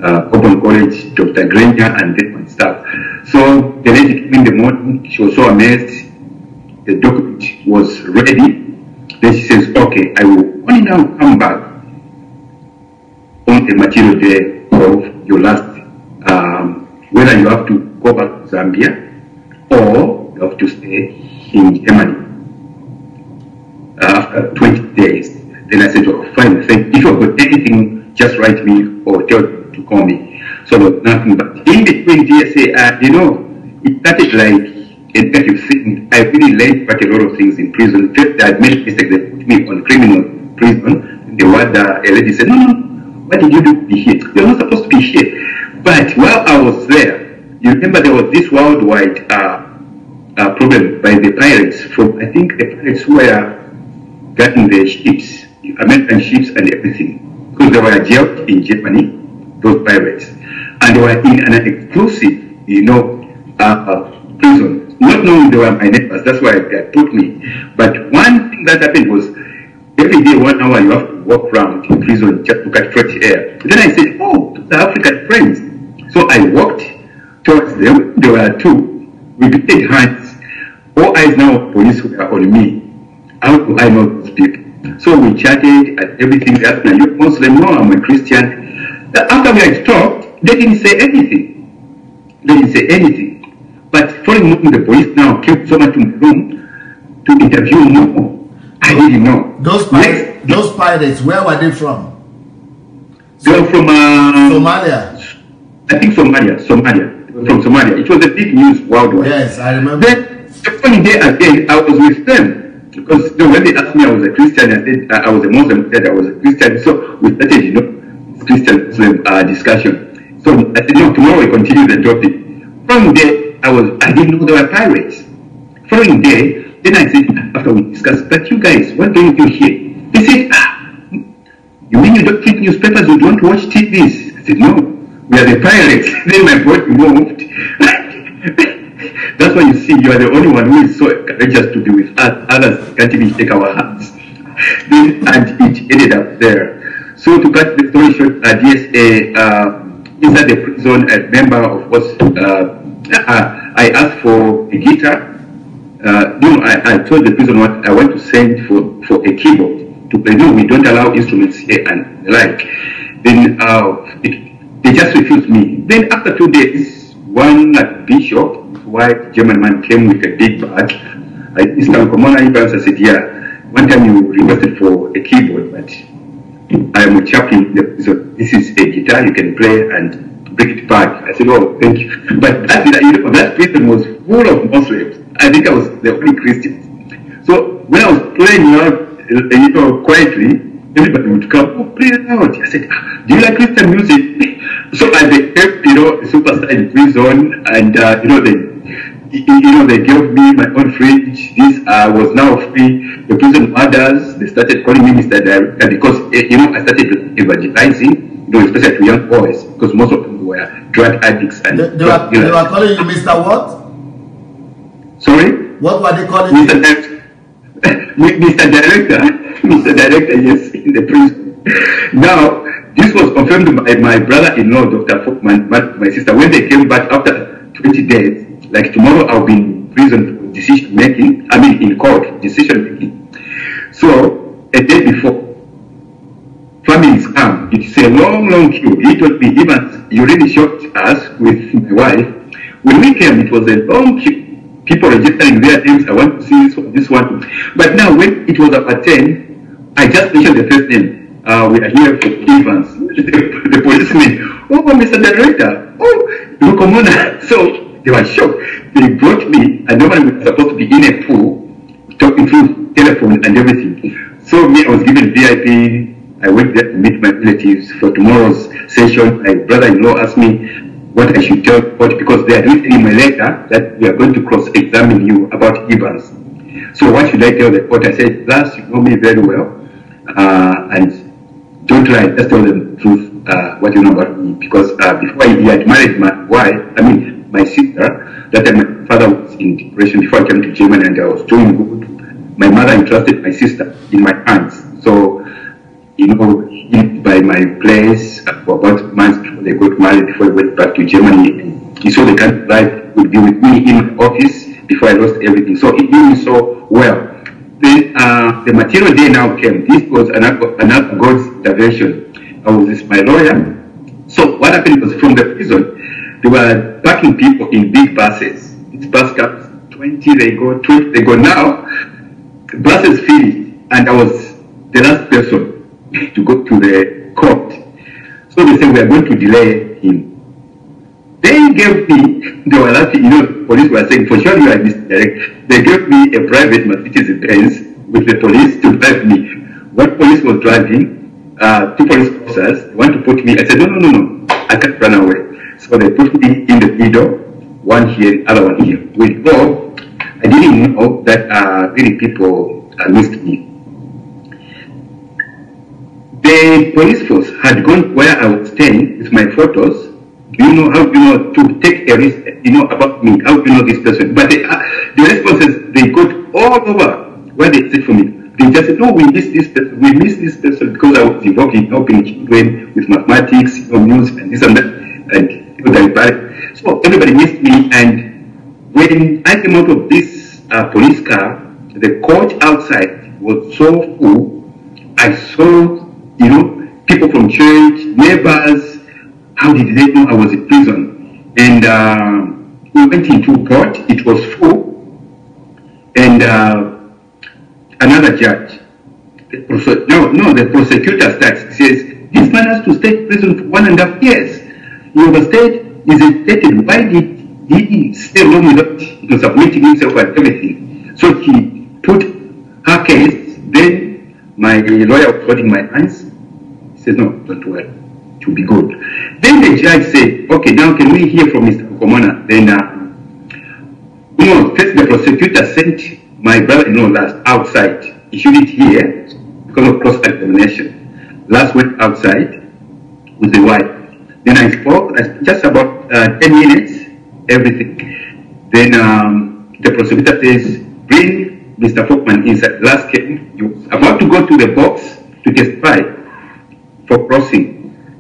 Open College, Dr. Granger, and different stuff. So the lady came in the morning, she was so amazed. The document was ready. Then she says, okay, I will only now come back on the material day of your last, whether you have to go back to Zambia or you have to stay in Germany after 20 days. Then I said, oh, fine, if you've got anything, just write me or tell them to call me. So there was nothing, but in between DSA, it started like a negative thing. I really learned quite a lot of things in prison. First, I made a mistake, they put me on criminal prison. A lady said, no, what did you do to be here? You're not supposed to be here. But while I was there, you remember there was this worldwide problem by the pirates I think the pirates who were getting the ships, American ships and everything, because they were jailed in Germany, those pirates, and they were in an exclusive, prison. Not knowing they were my neighbors, that's why they took me. But one thing that happened was, every day, 1 hour, you have to walk around in prison just to catch fresh air. Then I said, oh, the African friends. So I walked towards them. There were 2. We did hands. All eyes now, police were on me. How do I know those people? So we chatted and everything. They asked me, are you a Muslim? No, I'm a Christian. After we had talked, they didn't say anything. They didn't say anything. But following morning, the police now came so much to my room to interview more. I didn't know. Those pirates, where were they from? They were from Somalia. I think Somalia. From Somalia. It was a big news worldwide. Yes, I remember. Then the following day again, I was with them. Because when they asked me I was a Christian, I said I was a Muslim, I said I was a Christian. So we started, Christian Muslim discussion. So I said, no, tomorrow we continue the topic. Following day, I didn't know there were pirates. Following day, then I said, after we discussed, but you guys, what do you do here? They said, you mean you don't read newspapers, you don't watch TVs? I said, no, we are the pirates. Then my body moved. That's why you see, you are the only one who is so courageous to be with us. Others can't even take our hands. And it ended up there. So to cut the story short, DSA, inside the prison, a member of us, I asked for a guitar. I told the prison what I want to send for a keyboard to play. No, we don't allow instruments here and like. Then they just refused me. Then after 2 days, one bishop, white German man, came with a big bag. Mr. Lukomona, I said, yeah, one time you requested for a keyboard, but I am a chaplain. So this is a guitar you can play and bring it back. I said, oh, thank you. But that prison was full of Muslims. I think I was the only Christian. So when I was playing loud, quietly, everybody would come, oh, play loud. I said, do you like Christian music? So I became, a superstar in prison, and they gave me my own fridge. This was now free. The prison mothers, they started calling me Mr. Director because I started evangelizing, especially to young boys, because most of them were drug addicts. And they were calling you Mr. What? Sorry? What were they calling you? Mr. Director. Mr. Director, yes, in the prison. Now, this was confirmed by my brother-in-law, Dr. Folkman, my sister. When they came back after 20 days, like tomorrow I'll be in prison for decision making, in court, decision making. So, a day before, families come. It's a long, long queue. He told me, even you really shocked us with my wife. When we came, it was a long queue. People registering their names. I want to see this one. But now, when it was about 10, I just mentioned the first name. We are here for Evans. The policeman. Oh, Mr. Director. Oh, Lukomona. So They were shocked. They brought me, and normally we were supposed to be in a pool, talking through telephone and everything. So me, I was given VIP. I went there to meet my relatives for tomorrow's session. My brother-in-law asked me what I should tell the court because they had written in my letter that we are going to cross-examine you about Evans. So what should I tell the court? I said, Lars, you know me very well, and don't try, just tell them the truth, what you know about me. Because before he had married my wife, my sister, that time my father was in depression before I came to Germany and I was doing good. My mother entrusted my sister in my hands. So, you know, he by my place for about months before they got married, before I went back to Germany. He saw the kind of life would be with me in my office before I lost everything. So he knew me so well. Then the material day now came. This was another God's intervention. I was my lawyer. So what happened was from the prison, they were packing people in big buses. It's bus cabs, 20 they go, 20 they go. Now, the buses finished, and I was the last person to go to the court. So they said, we are going to delay him. They gave me, they were laughing, you know, police were saying, for sure you are misdirect. They gave me a private Mercedes Benz with the police to drive me. One police was driving, two police officers, they want to put me. I said, no, I can't run away. So they put me in the middle, one here, other one here. We go, I didn't know that many people missed me. The police force had gone where I was staying with my photos. Do you know how you know to take a risk, you know, about me? How do you know this person? But the responses, they got all over where they said for me. They just said, no, we miss this person. We miss this person because I was involved in helping children with mathematics, you know, music, and this and that. And you know, so everybody missed me. And when I came out of this police car, the court outside was so full. I saw, you know, people from church, neighbors. How did they know I was in prison? And we went into court. It was full. And another judge, the prosecutor starts, says, this man has to stay in prison for 1.5 years. He overstayed, he's indicted. Why did he stay long without submitting himself and everything? So she put her case. Then my lawyer was holding my hands. He says, no, don't worry. To be good. Then the judge said, okay, now can we hear from Mr. Lukomona? Then, you know, first the prosecutor sent my brother-in-law last outside. He shouldn't hear because of cross-examination. Last went outside with the wife. Then I spoke just about 10 minutes, everything. Then the prosecutor says, bring Mr. Folkman inside. Last came, he was about to go to the box to testify for crossing.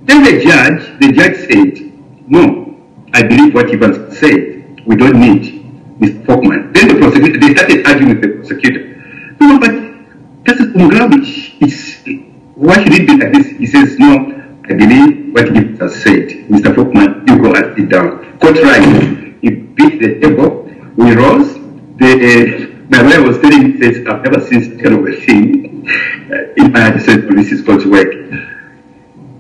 Then the judge said, no, I believe what Evans said. We don't need Mr. Folkman. Then the prosecutor, they started arguing with the prosecutor. No, but that is ungrounded. Why should it be like this? He says, no, I believe what Evans has said. Mr. Folkman, you go and sit down. Court right. He beat the table. We rose. My lawyer was telling me, says, I've never seen such kind of a thing in my adjacent police court work.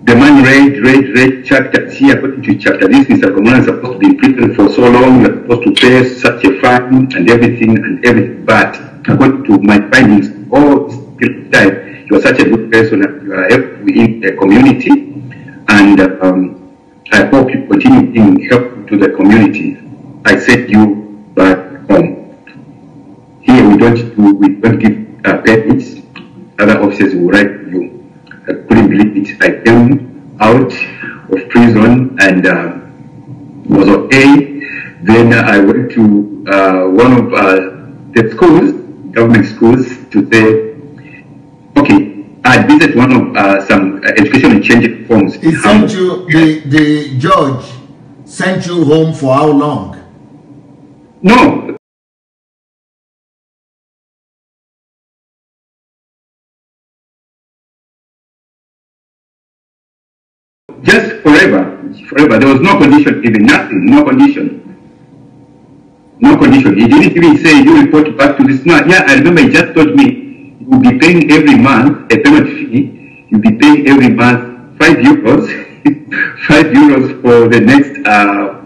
The man read chapter C according to chapter. This Mr. Lukomona is supposed to be in prison for so long, you're supposed to pay such a fine and everything. But according to my findings, all this period of time, you are such a good person and you are helpful in the community. And I hope you continue being helpful to the community. I sent you back home. Here we don't give permits. Other officers will write to you. I couldn't believe it. I came out of prison and was okay. Then I went to one of the schools, government schools, to say, okay, I visited one of some education and change forms. He sent you, the judge sent you home for how long? No. Just forever. There was no condition, even nothing, no condition. No condition. He didn't even say you report back to this. No, yeah, I remember he just told me you will be paying every month a payment fee. You'll be paying every month €5, €5 for the next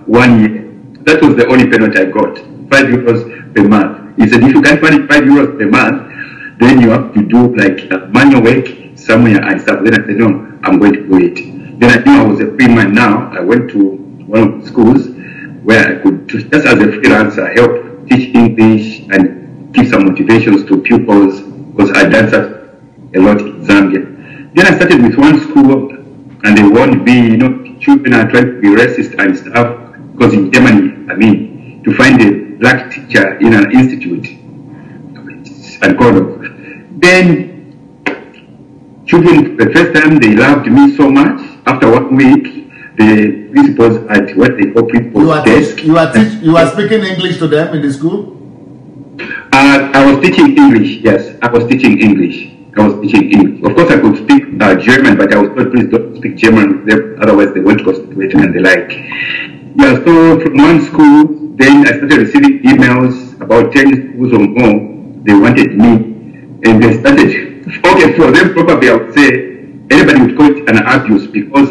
1 year. that was the only payment I got, €5 per month. He said, if you can't manage €5 per month, then you have to do like manual work somewhere and stuff. Then I said, no, I'm going to do it. Then I knew I was a free man now. I went to one of the schools where I could, just as a freelancer, help teach English and give some motivations to pupils, because I'd done such a lot in Zambia. Then I started with one school, and they won't be, you know, children are trying to be racist and stuff, because in Germany, I mean, to find a black teacher in an institute, it's unheard of. Then, children, the first time they loved me so much. After 1 week, the principals at what they call principal's desk. You are speaking English to them in the school? I was teaching English, yes. I was teaching English. Of course, I could speak German, but I was told, please don't speak German, otherwise they won't concentrate and the like. Yeah, so from one school, then I started receiving emails, about 10 schools or more. They wanted me, and they started, okay, for them probably I would say, anybody would call it an abuse, because,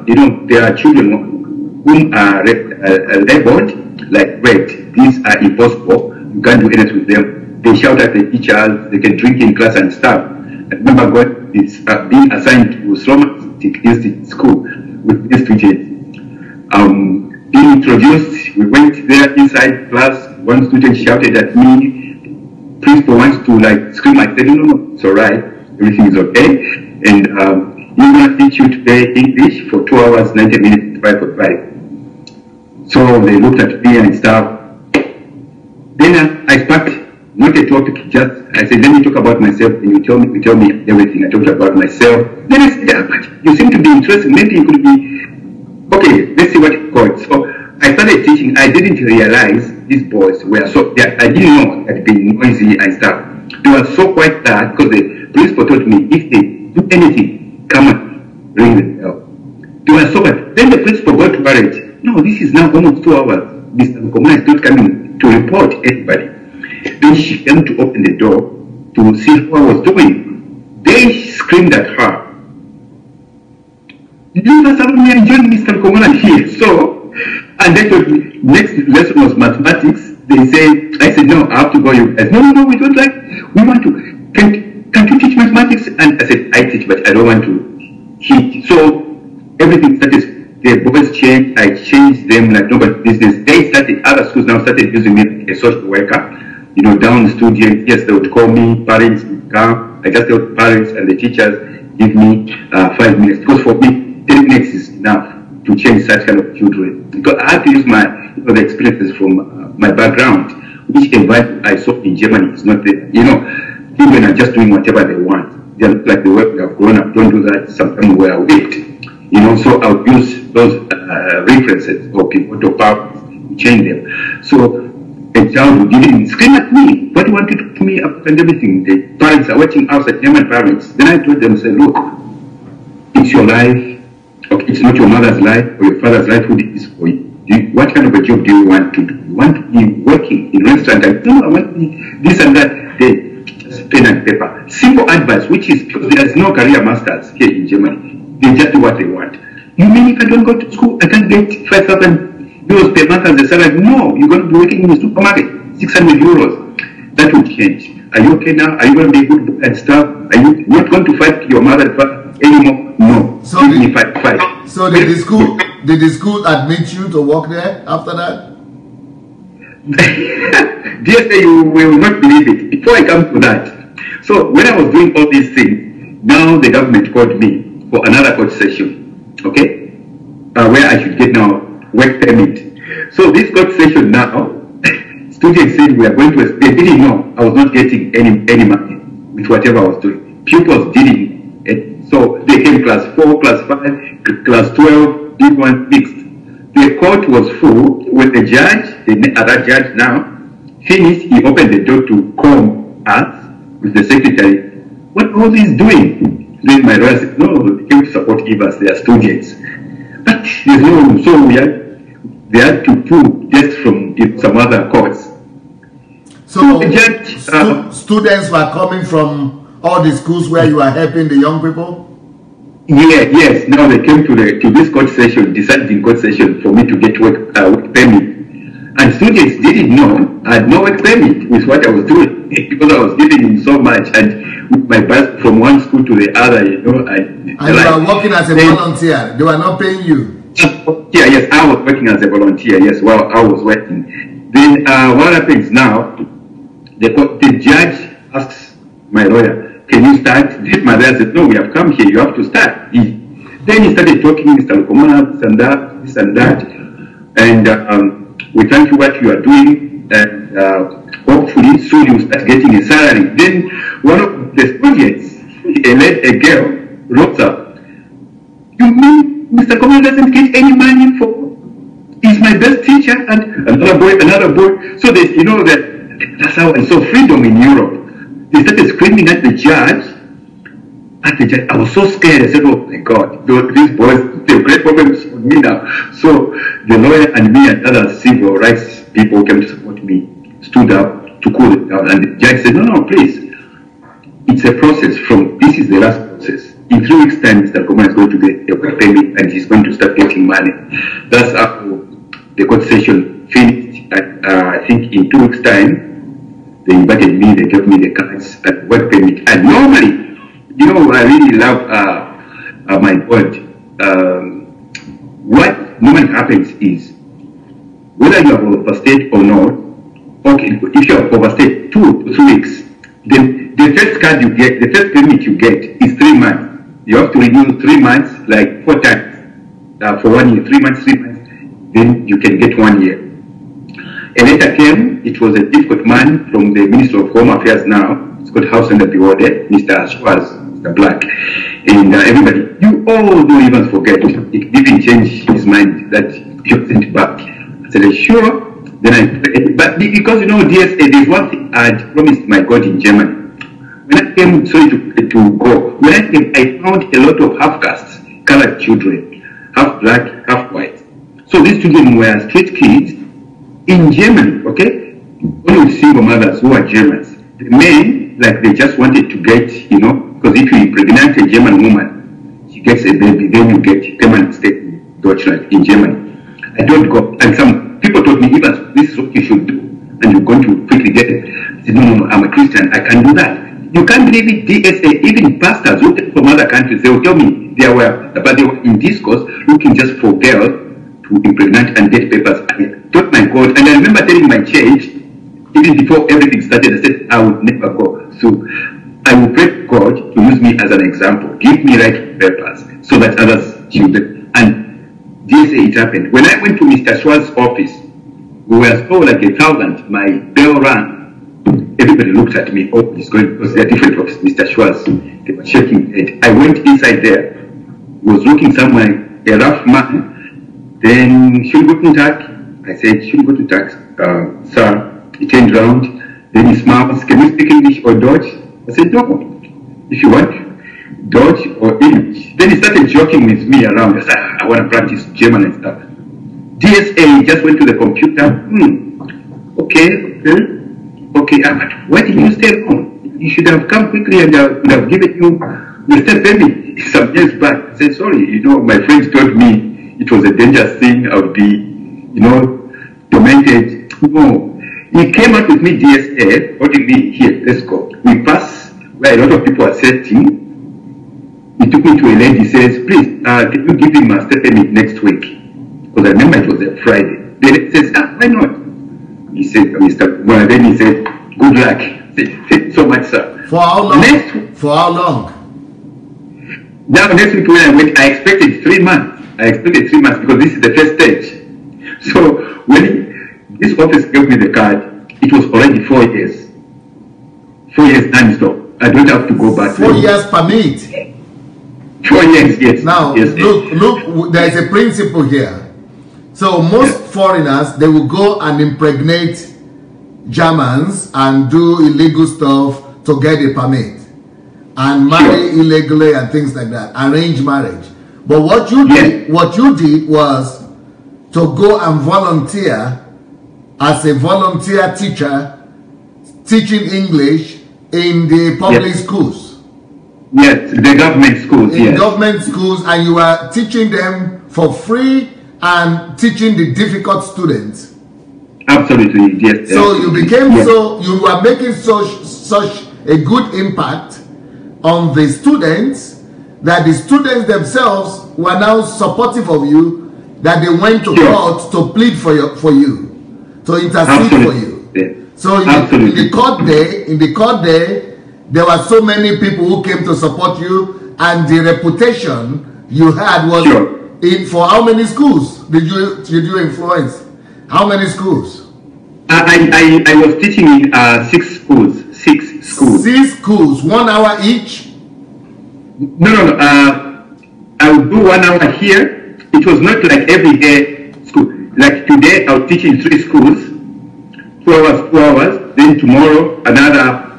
you know, there are children whom are labeled like raped. These are impossible. You can't do anything with them. They shout at the teachers, they can drink in class and stuff. I remember God is being assigned to Romantic Institute School with these students. Being introduced, we went there inside class. One student shouted at me, principal wants to like scream. I said, no, it's all right. Everything is okay. And he's going to teach you today English for 2 hours, 90 minutes, 5 for 5. So they looked at me and stuff. Then I sparked, not a topic, just, I said, let me talk about myself, and you tell me everything. I talked about myself. Then I said, yeah, but you seem to be interested. Maybe you could be, okay, let's see what it got. So I started teaching. I didn't realize these boys were so, yeah, I didn't know that being noisy and stuff. They were so quiet that, because the principal told me, if they do anything, come on, ring the bell. They were so quiet. Then the principal got worried. No, this is now almost 2 hours. Mr. Lukomona is not coming to report anybody. Then she came to open the door to see what I was doing. Then she screamed at her, leave us alone and join Mr. Lukomona here. So, and they told me, next lesson was mathematics. They said, I said, no, I have to go. You guys, no, we don't like, we want to, can't you teach mathematics? And I said, I teach, but I don't want to teach. So, everything started, the boys changed, I changed them like nobody's business. They started, other schools now started using me like a social worker. You know, down students, yes, they would call me, parents would come. I just tell parents and the teachers, give me 5 minutes. Because for me, 10 minutes is enough to change such kind of children. Because I have to use my, you know, the experiences from my background, which environment I saw in Germany is not there. You know, children are just doing whatever they want. They're not like the way we have grown up. Don't do that. Sometimes we are weak. You know, so I'll use those references or pivotal powers to change them. So a child who didn't scream at me, what do you want to do to me and everything? The parents are watching us at German parents. Then I told them, say, look, it's your life. Okay, it's not your mother's life or your father's life who did this for you. What kind of a job do you want to do? You want to be working in restaurant? No, I want to be this and that. They just pen and paper. Simple advice, which is because there is no career masters here in Germany. They just do what they want. You mean if I don't go to school, I can't get 5,000 euros per month as a salary? No, you're going to be working in the supermarket, 600 euros. That will change. Are you okay now? Are you going to be good and stuff? Are you not going to fight your mother and father anymore? No. So give me fight. So did the school admit you to work there after that? Dear say, you will not believe it. Before I come to that, so when I was doing all these things, now the government called me for another court session, okay, where I should get now work permit. So this court session now, students said we are going to, they didn't know I was not getting any money with whatever I was doing. Pupils didn't. So they came class 4, class 5, class 12, this one fixed. The court was full when the judge, the other judge now, finished. He opened the door to come us with the secretary. What are all these doing? Then my lawyer said, no, they came to support us, they are students. But there's no room. So they had to pull just from some other courts. So the judge, students were coming from all the schools where you are helping the young people? Yeah, yes. Now they came to this court session, deciding court session for me to get work permit. And students didn't know I had no work permit with what I was doing because I was giving in so much and with my bus from one school to the other, you know. And you were working as a volunteer. They were not paying you. Yeah, yes, I was working as a volunteer. Yes, while I was working. Then what happens now? The judge asks my lawyer, "Can you start?" Then my lawyer said, "No, we have come here. You have to start." Then he started talking, Mr. Lukomona, this and that, and we thank you what you are doing, and hopefully soon you start getting a salary. Then one of the students, a girl, wrote up, "You mean Mr. Komona doesn't get any money for? He's my best teacher." And another boy. So they, you know, that's how I saw freedom in Europe. They started screaming at the judge. I was so scared. I said, "Oh my God, these boys, they're great problems for me now." So the lawyer and me and other civil rights people came to support me, stood up to cool it down. And the judge said, "No, please. It's a process. This is the last process. In 3 weeks' time, Mr. Komona is going to get a work permit and he's going to start getting money." That's how the court session finished. I think in 2 weeks' time, they invited me, they gave me the cards and work permit. And normally, you know, I really love my board. What normally happens is, whether you have overstayed or not, okay, if you have overstayed 2 to 3 weeks, then the first card you get, the first permit you get is 3 months. You have to renew 3 months, like 4 times for 1 year, 3 months, then you can get 1 year. A letter came, it was a difficult man from the Ministry of Home Affairs now, it's called House and the Bewarded, Mr. Schwarz, Mr. Black, and everybody, you all don't even forget, it didn't change his mind that he was sent back. I said, "Sure." Then I prayed, but because, you know, DSA, there's one thing I had promised my God in Germany. When I came, sorry to go, when I came, I found a lot of half-castes, colored children, half black, half white. So these children were street kids in Germany, okay? Only with single mothers who are Germans. The men, like, they just wanted to get, you know, because if you impregnate a German woman, she gets a baby, then you get permanent stay in Deutschland, in Germany. I don't go, and some people told me, "Even this is what you should do, and you're going to quickly get it." I said, "No, I'm a Christian, I can do that." You can't believe it, DSA, even pastors who came from other countries, they will tell me they were in discourse looking just for girls to impregnate and get papers. I taught my God, and I remember telling my church, even before everything started, I said, I would never go. So I will pray God to use me as an example, give me right papers, so that others children. And DSA, it happened. When I went to Mr. Schwartz's office, we were so like 1,000, my bell rang. Everybody looked at me, "Oh, he's going," because they're different from Mr. Schwartz. They were shaking it. I went inside there. He was looking somewhere, a rough man. Then, "Should we go to tax?" I said, "Should we go to tax?" "Sir." He turned around. Then he smiles. "Can you speak English or Dutch?" I said, "No. If you want, Dutch or English." Then he started joking with me around. I said, "I want to practice German and stuff." DSA just went to the computer. Okay, but why did you stay home? You should have come quickly and I would have given you the step baby some years back. I said, "Sorry, you know, my friends told me it was a dangerous thing. I would be, you know, tormented." No. He came out with me, DSA, holding me, "Here, let's go." We passed where a lot of people are sitting. He took me to a lady, says, "Please, can you give him a step permit next week?" Because I remember it was a Friday. The lady says, "Why not?" He said, "Mr. Well," then he said, "Good luck." I said, "Thank you so much, sir." For how long? For how long? Now, next week when I went, I expected 3 months. Because this is the first stage. So when this office gave me the card, it was already 4 years. 4 years non-stop. I don't have to go back. 4 years permit. 4 years, yes. Now, yes, look, there is a principle here. So most foreigners, they will go and impregnate Germans and do illegal stuff to get a permit and marry illegally and things like that, arrange marriage. But what you did, was to go and volunteer as a volunteer teacher, teaching English in the public schools. Yes, the government schools. In government schools, and you are teaching them for free and teaching the difficult students. Absolutely, yes. So you became you were making such a good impact on the students that the students themselves were now supportive of you, that they went to court to plead for you, to intercede for you. Yeah. So in the court day, there were so many people who came to support you, and the reputation you had was for how many schools did you influence? How many schools? I was teaching in 6 schools. 6 schools. 6 schools, 1 hour each? No. I would do 1 hour here. It was not like every day school. Like today, I was teaching 3 schools, 2 hours, 2 hours. Then tomorrow, another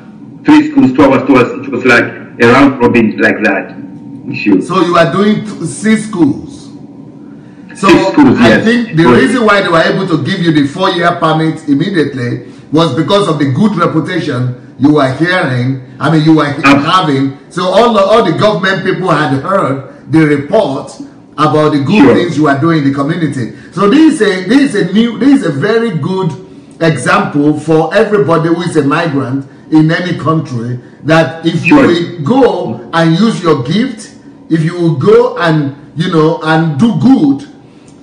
3 schools, 2 hours, 2 hours. It was like a round robin like that. Sure. So you are doing 6 schools. So 6 schools, I think the reason why they were able to give you the 4-year permit immediately was because of the good reputation you were hearing. I mean, you were having. So all the government people had heard the report about the good things you are doing in the community. So this is a very good example for everybody who is a migrant in any country, that if you will go and use your gift, if you will go and and do good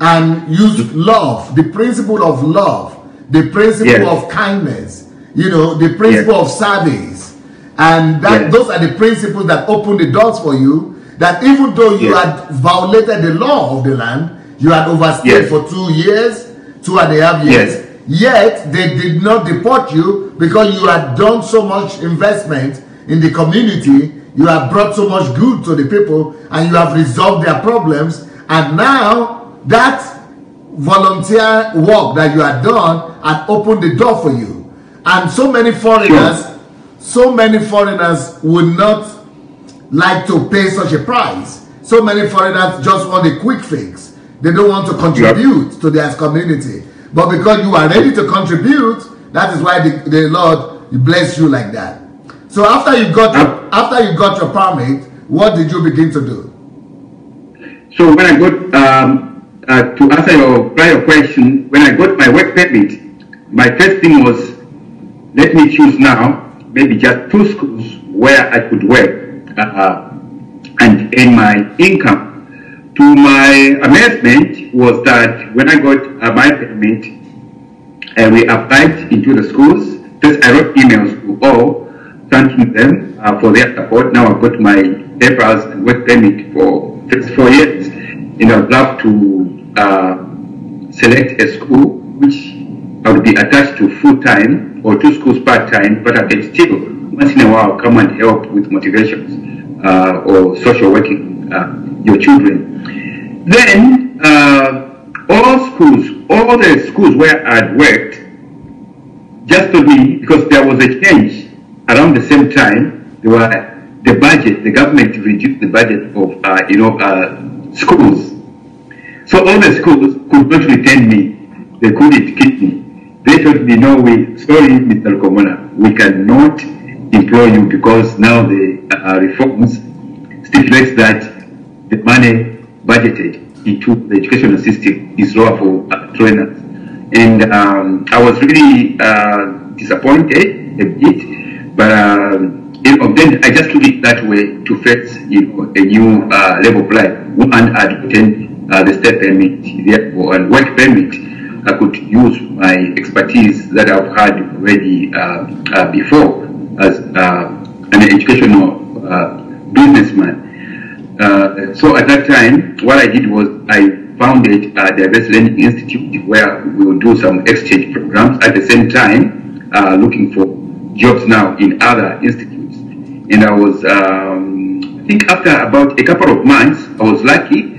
and use love, the principle of love, the principle of kindness, the principle of service, and that those are the principles that open the doors for you, that even though you had violated the law of the land, you had overstayed for 2 years, 2.5 years, yet they did not deport you because you had done so much investment in the community, you have brought so much good to the people, and you have resolved their problems, and now that volunteer work that you had done had opened the door for you. And so many foreigners would not like to pay such a price. So many foreigners just want a quick fix. They don't want to contribute to their community. But because you are ready to contribute, that is why the Lord bless you like that. So after you got your permit, what did you begin to do? So when I got to answer your prior question, when I got my work permit, my first thing was, let me choose now maybe just 2 schools where I could work and earn my income. To my amazement was that when I got my permit, we applied into the schools. First, I wrote emails to all, thanking them for their support. Now I've got my papers and work permit for 4 years. And I'd love to select a school which I would be attached to full-time, or 2 schools part-time, but I can still once in a while come and help with motivations or social working your children. Then all the schools where I'd worked just told me, because there was a change around the same time, the government reduced the budget of schools. So all the schools could not retain me. They couldn't keep me. They told me, no, sorry, Mr. Lukomona, we cannot employ you because now the reforms stipulates that the money budgeted into the educational system is lower for trainers. And I was really disappointed a bit, but then I just took it that way to face a new level of life. One had obtained the state permit, therefore, and work permit. I could use my expertise that I've had already before as an educational businessman. So at that time, what I did was I founded a diverse learning institute where we would do some exchange programs at the same time looking for jobs now in other institutes. And I was, I think after about a couple of months, I was lucky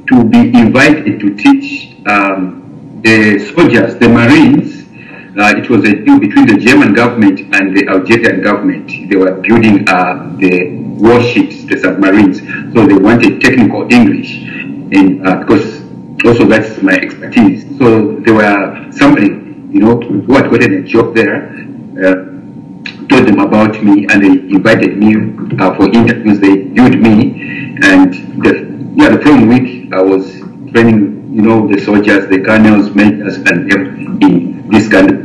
to be invited to teach the soldiers, the Marines. It was a deal between the German government and the Algerian government. They were building the warships, the submarines. So they wanted technical English, and because also that's my expertise. So there were somebody, who had gotten a job there, told them about me, and they invited me for interviews. They viewed me, and the following week I was training, the soldiers, the colonels, majors, and them in this kind of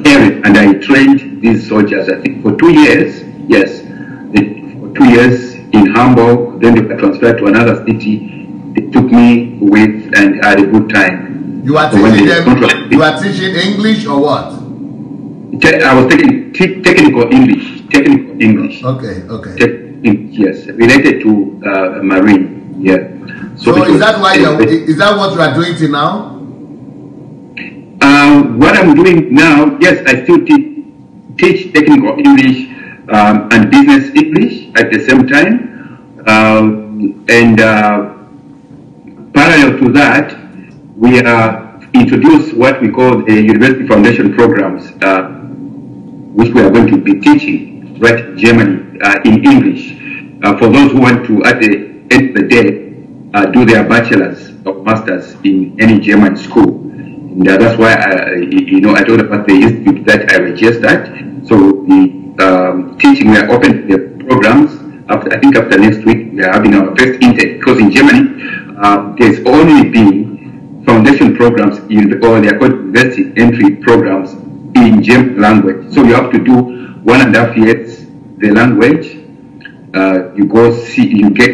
area. And I trained these soldiers, I think, for 2 years. Yes, for 2 years in Hamburg. Then they were transferred to another city. They took me with and had a good time. You are teaching them. You are teaching English or what? I was taking technical English. Technical English. Okay. Okay. Yes, related to marine. Yeah. So is that why is that what you are doing till now? What I'm doing now, yes, I still teach technical English and business English at the same time. And parallel to that, we introduced what we call the University Foundation programs, which we are going to be teaching right in Germany in English for those who want to, at the end of the day, do their bachelor's or master's in any German school. And that's why I told about the institute that I registered. So the teaching, we are open to the programs. I think after next week we are having our first intake, because in Germany there's only been foundation programs or they are called university entry programs in German language. So you have to do 1.5 years the language. You get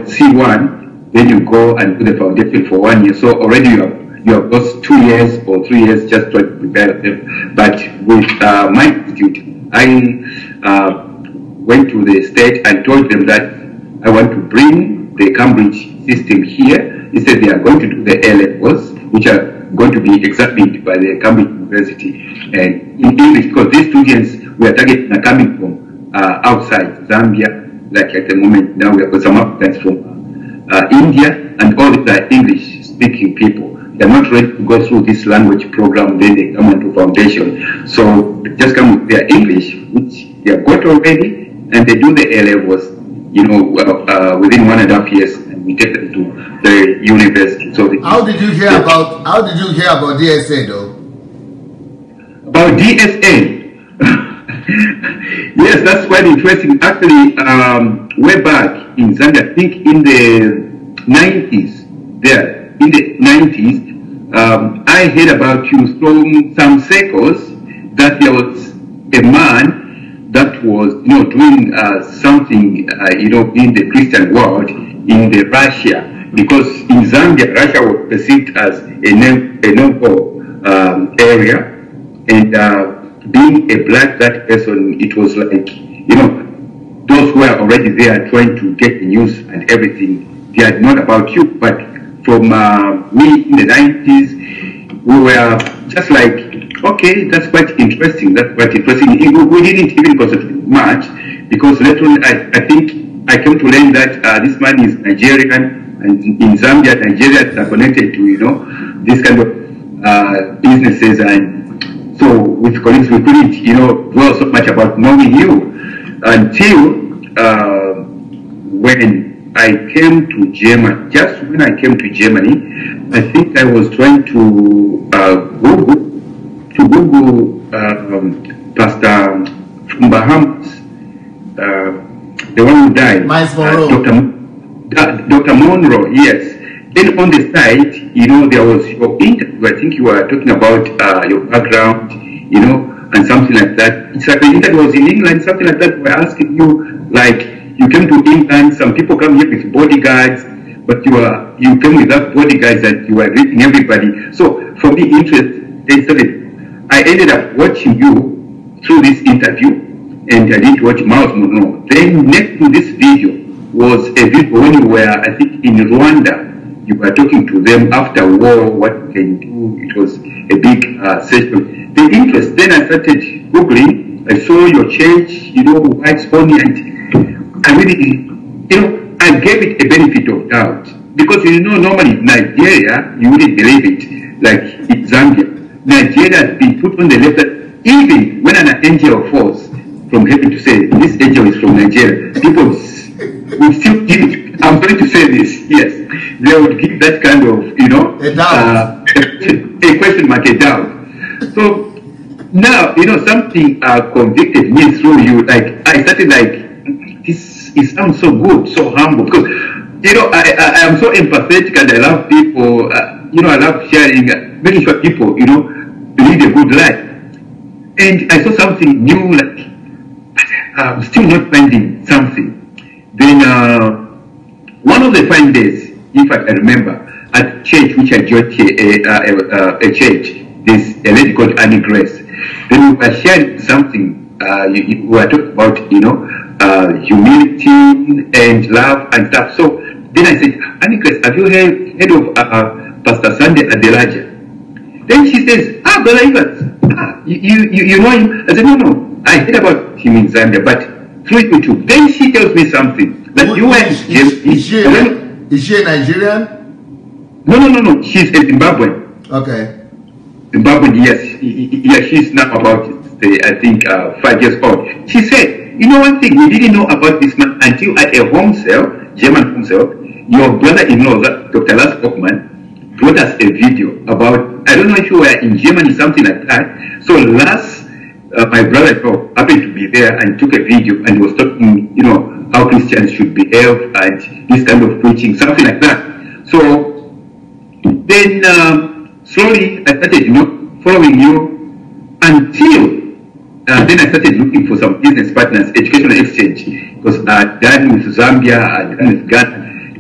C1, then you go and do the foundation for 1 year. So already you have lost 2 years or 3 years just to prepare them. But with my institute, I went to the state and told them that I want to bring the Cambridge system here. He said they are going to do the A-levels, which are going to be examined by the Cambridge University and in English, because these students we are targeting are coming from outside Zambia. Like at the moment now we have got some applicants from India, and all these are English-speaking people. They're not ready to go through this language program, then they come into foundation. So they just come with their English, which they have got already, and they do the A-levels, within 1.5 years, and we take them to the university. So how did you hear about DSA though? About DSA? Yes, that's quite interesting. Actually, way back in Zambia, I think in the 90s, I heard about you from some circles that there was a man that was, doing something, in the Christian world, in the Russia, because in Zambia, Russia was perceived as a no-go area, and being a black person, it was like, those who are already there trying to get the news and everything, they are not about you. But from me in the 90s, we were just like, okay, that's quite interesting. That's quite interesting. We didn't even concentrate much, because later on, I think I came to learn that this man is Nigerian, and in Zambia, Nigerians are connected to, this kind of businesses. And so with colleagues, we couldn't, dwell so much about knowing you until when I came to Germany. Just when I came to Germany, I think I was trying to Google Pastor from Bahamas, the one who died, Dr. Monroe, yes. Then on the site, there was your interview. I think you were talking about your background, and something like that. It's like the interview was in England, something like that. We're asking you, like, you came to England, some people come here with bodyguards, but you came without bodyguards and you were greeting everybody. So for me, I ended up watching you through this interview, and I didn't watch Miles Monroe. Then next to this video was a video when you were, I think, in Rwanda. You were talking to them after war, what you can do. It was a big session. The interest, then I started Googling. I saw your church, White's Pony, and I really, I gave it a benefit of doubt. Because, normally in Nigeria, you wouldn't believe it, like in Zambia. Nigeria has been put on the left, even when an angel falls from heaven to say, this angel is from Nigeria, people would still give, I'm sorry to say this, yes, they would give that kind of, a doubt. A question mark, a doubt. So now, something convicted me through you. Like, I started like, this sounds so good, so humble, because, I am so empathetic and I love people. I love sharing, making sure people, lead a good life. And I saw something new, like, I'm still not finding something. Then one of the fine days, if I can remember, at church, which I joined a church, there's a lady called Annie Grace. Then we were sharing something, we were talking about, humility and love and stuff. So then I said, Annie Grace, have you heard of Pastor Sunday Adelaja? Then she says, Brother Evans, you know him? I said, no, I heard about him in Zambia, but through YouTube. Then she tells me something. That is she a Nigerian? No. She's a Zimbabwean. Okay. Zimbabwean, yes. Yeah, she's now about, I think, 5 years old. She said, one thing, we didn't know about this man until at a home cell, German home cell, your brother-in-law, Dr. Lars Hoffman, brought us a video about, I don't know if you were in Germany, something like that. So Lars, my brother-in-law, happened to be there and took a video and was talking, how Christians should behave and this kind of preaching, something like that. So then slowly I started, following you until then I started looking for some business partners, educational exchange, because done with Zambia and done with Ghana.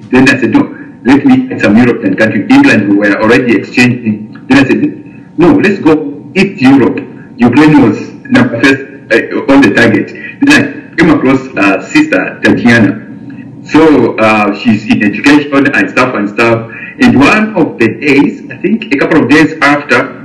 Then I said, no, let me get some European country. England, we were already exchanging. Then I said, no, let's go East Europe. Ukraine was number first on the target. Then I came across Sister Tatiana. So she's in education and stuff. And one of the days, I think a couple of days after,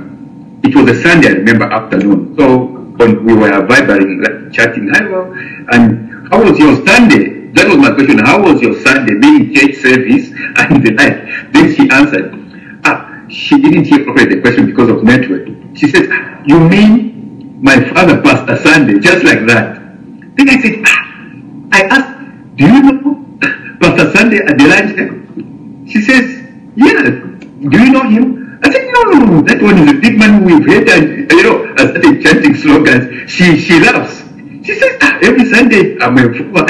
it was a Sunday, I remember, afternoon. So when we were vibing, like, chatting, hello, and how was your Sunday? That was my question. How was your Sunday, being church service and the like? Then she answered, she didn't hear properly the question because of network. She said, you mean my father, Pastor Sunday, just like that? Then I said, I asked, do you know Pastor Sunday at the lunch? She says, yeah, do you know him? I said, no, that one is a big man we've heard, and I started chanting slogans. She laughs. She says, every Sunday I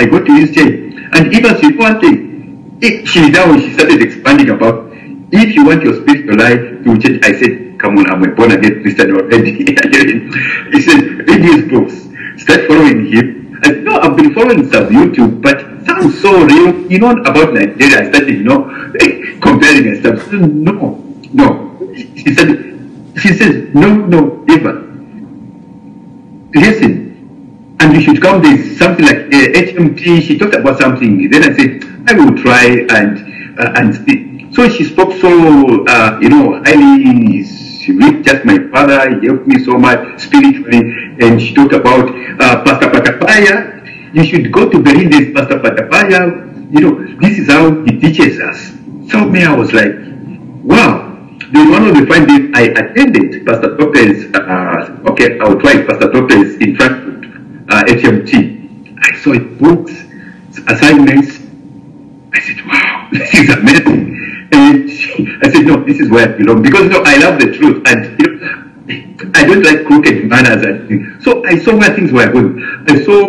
go to his church. And even she one thing, she started expanding about, if you want your spiritual life to change. I said, come on, I'm a born again Christian already. He said, read his books, start following him. I said, no, I've been following some YouTube, but it sounds so real, about Nigeria. I started, comparing and stuff. No. She says, no, Eva, listen, and you should come. There's something like HMT. She talked about something. Then I said, I will try and speak. So she spoke so, highly. She read just my father. He helped me so much spiritually. And she talked about Pastor Patapaya. You should go to Berlin. There's Pastor Patapaya. This is how he teaches us. So me, I was like, wow. Then one of the fine days I attended Pastor Topez, I'll try Pastor Topez in Frankfurt, HMT. I saw it, books, assignments. I said, wow, this is amazing. And I said, no, this is where I belong. Because, I love the truth. And, I don't like crooked manners and things. So I saw where things were going. I saw,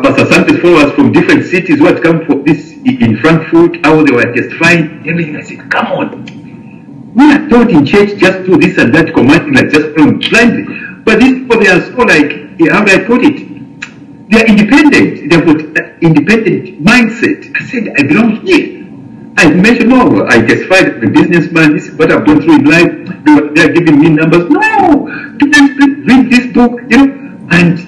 Pastor Santos followers from different cities who had come for this in Frankfurt, how they were testifying, everything. I said, come on. We are taught in church just do this and that, commanding, like just following blindly. But these people, they are so how do I put it? They are independent. They have got independent mindset. I said, I belong here. I mentioned, no, I testified as a businessman. This is what I've gone through in life. They are giving me numbers. No, read this book, and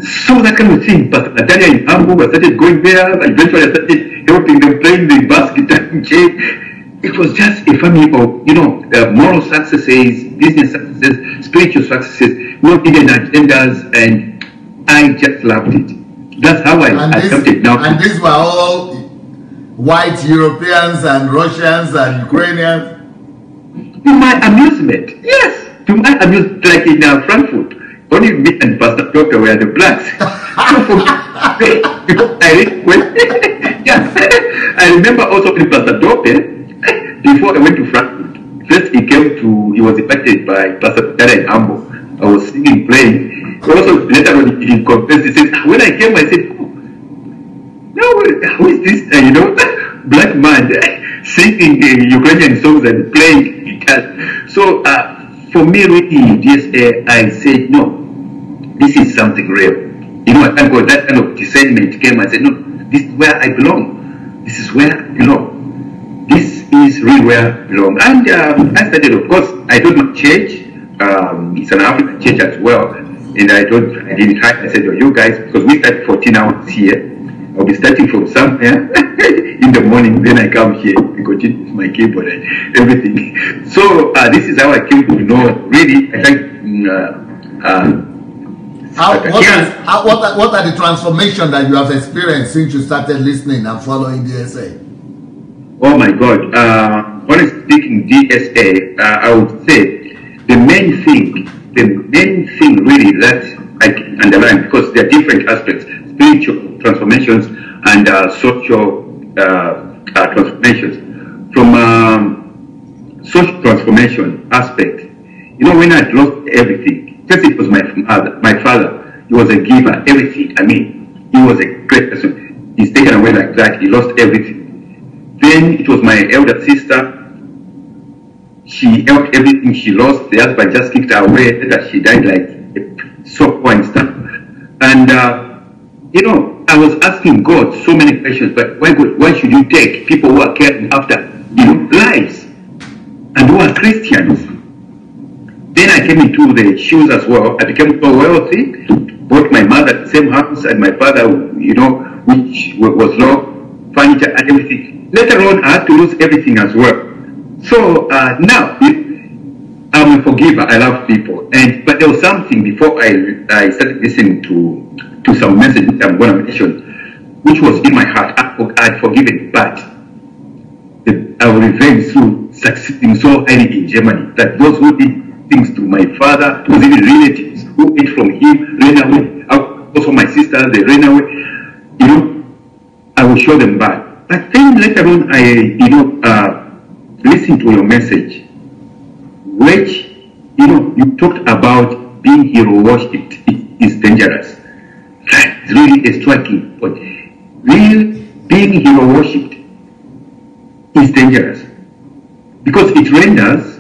so that kind of thing. But Natalia in Hamburg, I started going there. Eventually, I started helping them playing the bass guitar in church. It was just a family of, moral successes, business successes, spiritual successes, not hidden agendas, and I just loved it. That's how I attempted now. And these were all white Europeans and Russians and Ukrainians? To my amusement, yes. To my amusement, like in Frankfurt, only me and Pastor Tope were the blacks. I remember also with Pastor Tope, before I went to Frankfurt, first he was invited by Pastor Tara in Hamburg. I was singing, playing. Also later on he confessed, he said, when I came, I said, no, who is this? black man singing Ukrainian songs and playing guitar. So for me, really, I said, no, this is something real. You know, I thank God that kind of discernment came. I said, no, this is where I belong. This is where I belong. This is really where I belong. And I started, of course, I told my church, it's an African church as well. And I didn't hide. I said, oh, you guys, because we start 14 hours here. I'll be starting from somewhere in the morning, then I come here and continue with my keyboard and everything. So this is how I came to know, really, I think, what are the transformations that you have experienced since you started listening and following DSA? Oh my God. Honestly speaking, DSA, I would say the main thing really that I can underline, because there are different aspects, spiritual transformations and social transformations. From social transformation aspect, you know, when I lost everything, first it was my father. He was a giver, everything. I mean, he was a great person. He's taken away like that. He lost everything. Then it was my elder sister. She helped everything she lost. The husband just kicked her away. That she died like so poor and stuff. And you know, I was asking God so many questions. But why God? Why should you take people who are caring after, you know, lives and who are Christians? Then I came into the shoes as well. I became so wealthy. Bought my mother the same house and my father, you know, which was low furniture and everything. Later on, I had to lose everything as well. So now, I'm a forgiver. I love people. But there was something before I started listening to some messages I'm going to mention, which was in my heart. I'd forgiven, but our revenge through succeeding so highly in Germany that those who did things to my father, who was even relatives, who ate from him, ran away. Also my sister, they ran away. You know, I will show them back. But then later on, I listened to your message, which, you know, you talked about being hero worshipped is dangerous. That's really a striking point. Being hero worshipped is dangerous because it renders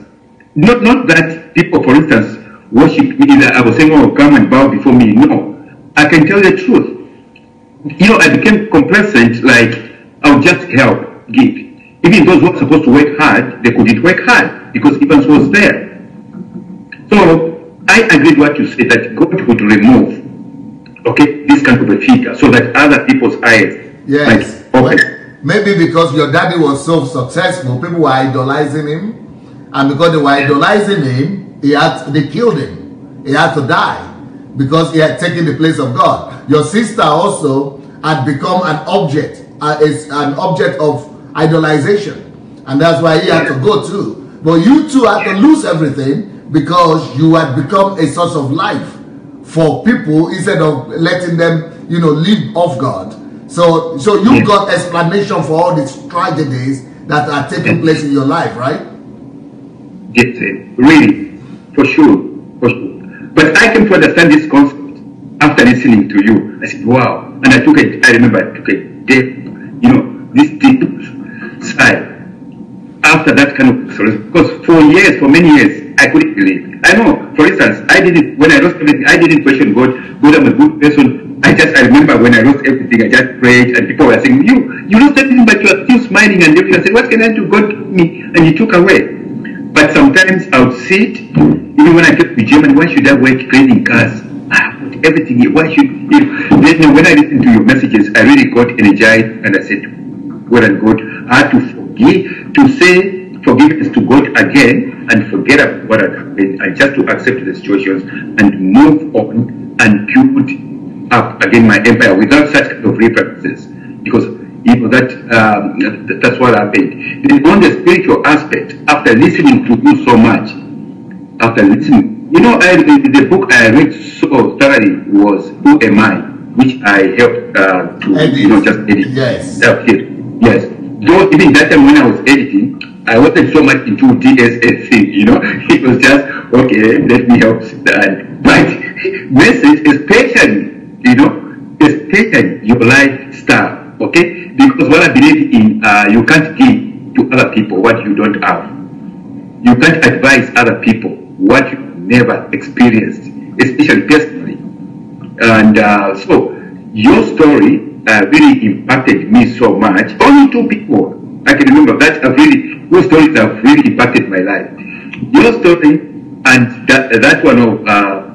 not that people, for instance, worship me. I was saying, oh, come and bow before me. No, I can tell the truth. You know, I became complacent, like I'll just help, give. Even those who are supposed to work hard, they couldn't work hard because Evans was there. So I agreed what you said, that God would remove, okay, this kind of a figure so that other people's eyes might open. Maybe because your daddy was so successful, people were idolizing him. And because they were idolizing him, they killed him. He had to die because he had taken the place of God. Your sister also had become an object of idolization. And that's why he had to go too. But you two had to lose everything because you had become a source of life for people instead of letting them, you know, live off God. So you got explanation for all these tragedies that are taking place in your life, right? Yes, really, for sure. But I came to understand this concept after listening to you. I said, wow. And I remember I took a deep, you know, this deep side after that kind of experience. Because for many years, I couldn't believe. I know, for instance, when I lost everything, I didn't question God. God, I'm a good person. I remember when I lost everything, I just prayed, and people were saying, you lost everything, but you are still smiling and everything. I said, what can I do? God took me, and He took away. But sometimes I would sit, even when I get to Germany, why should I work cleaning cars? Put everything here. Why should Then when I listened to your messages, I really got energized, and I said, well and good, I had to forgive, to say forgiveness to God again, and forget about what had happened, and just to accept the situations and move on and build up again my empire without such kind of references, because you know that's what happened. Then on the spiritual aspect, after listening to you so much, you know, the book I read so thoroughly was Who Am I, which I helped to edit. You know, just edit. Yes. Yes. Though even that time when I was editing, I wasn't so much into DSA thing, you know. It was just, okay, let me help that. But message, especially, you know, especially your lifestyle, okay? Because what I believe in, you can't give to other people what you don't have. You can't advise other people what you never experienced, especially personally. And so your story really impacted me so much. Only 2 people I can remember that those stories have really impacted my life. Your story and that one of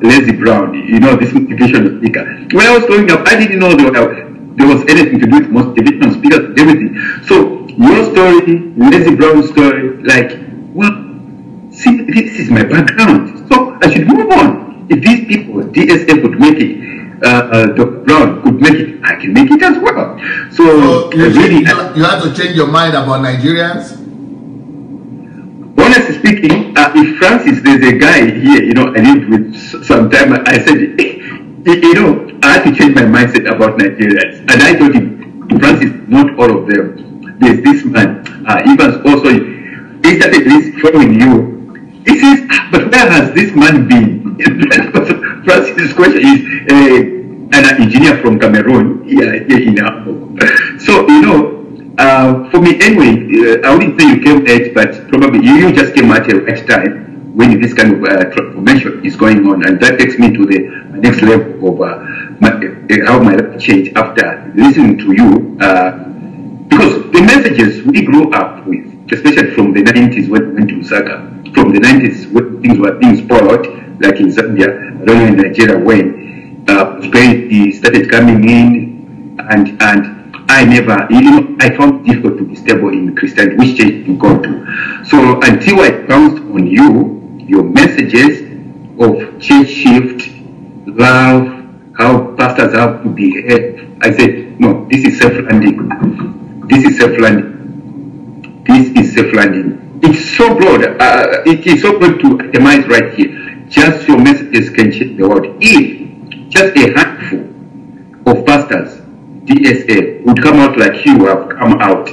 Leslie Brown, you know, this motivational speaker. When I was growing up, I didn't know there was anything to do with motivational speakers and everything. So your story, Leslie Brown's story, like, well, see, this is my background, so I should move on. If these people, DSA could make it, Dr. Brown could make it, I can make it as well. So you had to change your mind about Nigerians? Honestly speaking, if Francis, there's a guy here, you know, I lived with some time, I said, you know, I had to change my mindset about Nigerians. And I told him, Francis, not all of them. There's this man, Evans also, he started following you. He says, but where has this man been? Francis' question is an engineer from Cameroon, here in Hamburg. So, you know, for me anyway, I wouldn't say you came late, but probably you just came at the right time when this kind of transformation is going on. And that takes me to the next level of how my life changed after listening to you. Because the messages we grew up with, especially from the 90s when we went to Lusaka, from the 90s when things were being spoiled, like in Zambia, I don't know in Nigeria when, prosperity started coming in, and I never, you know, I found it difficult to be stable in Christianity, which church to go to. So until I bounced on you, your messages of church shift, love, how pastors have to behave, I said, no, this is self-landing. This is self-landing. This is self-landing. It's so broad. It is so broad to itemize right here. Just your messages can change the world. If just a handful of pastors, DSA, would come out like you have come out,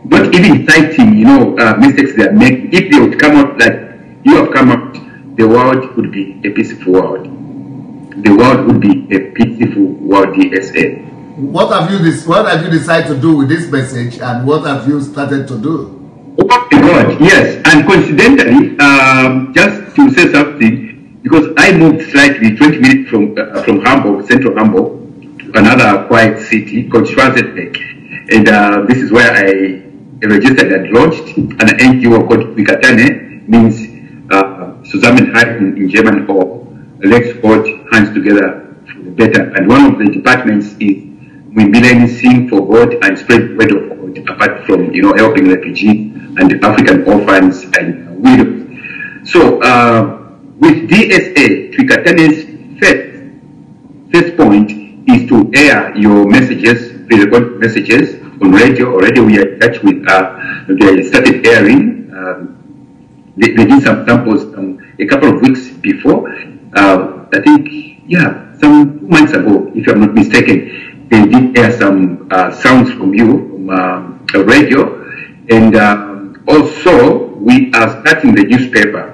not even citing, you know, mistakes they are making. If they would come out like you have come out, the world would be a peaceful world. The world would be a peaceful world, DSA. What have you decided to do with this message, and what have you started to do? Oh my God, yes. And coincidentally, just to say something, because I moved slightly 20 minutes from Hamburg, central Hamburg, to another quiet city called Schwarzenbeck. And this is where I registered and launched an NGO called Vikatane, means Zusammenhalten in German, or let's hold hands together for the better. And one of the departments is we sing for God and spread the word of God, apart from, you know, helping refugees and African orphans and widows. So with DSA, Twikatane's first point is to air your messages, pre-recorded messages on radio. Already we are in touch with, they started airing. They did some samples a couple of weeks before. I think, yeah, some 2 months ago, if I'm not mistaken, they did air some sounds from you from radio. And also, we are starting the newspaper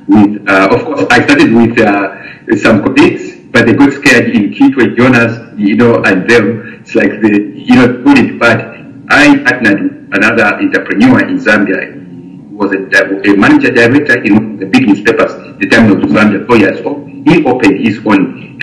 with, of course, I started with some colleagues, but they got scared in Kitwe, Jonas, you know, and them. It's like you know, put it bad. I partnered with another entrepreneur in Zambia. He was a manager director in the big newspapers, the time of Zambia 4 years old. He opened his own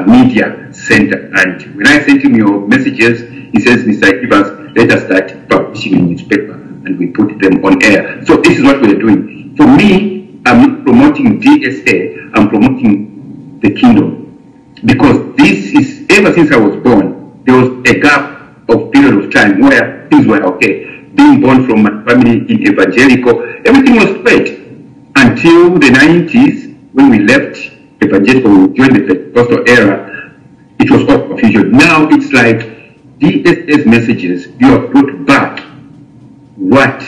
media center. And when I sent him your messages, he says, Mr. Evans, let us start publishing a newspaper, and we put them on air. So this is what we're doing. For me, I'm not promoting DSA, I'm promoting the kingdom. Because this is, ever since I was born, there was a gap of period of time where things were okay. Being born from my family in evangelical, everything was great. Until the 90s, when we left evangelical, we joined the Pentecostal era, it was all confusion. Now it's like DSA's messages, you have brought back what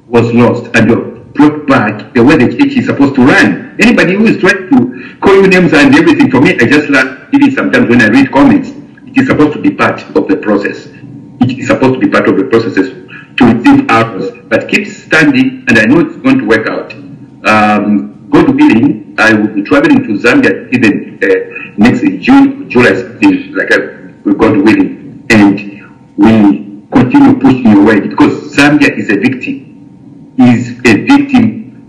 was lost, and you have brought back the way the church is supposed to run. Anybody who is trying to call you names and everything, for me, I just learn, even sometimes when I read comments, it is supposed to be part of the process. It is supposed to be part of the processes to receive ours, but keep standing, and I know it's going to work out. God willing, I will be traveling to Zambia even next June, July, like God willing, and we continue pushing your way, because Zambia is a victim,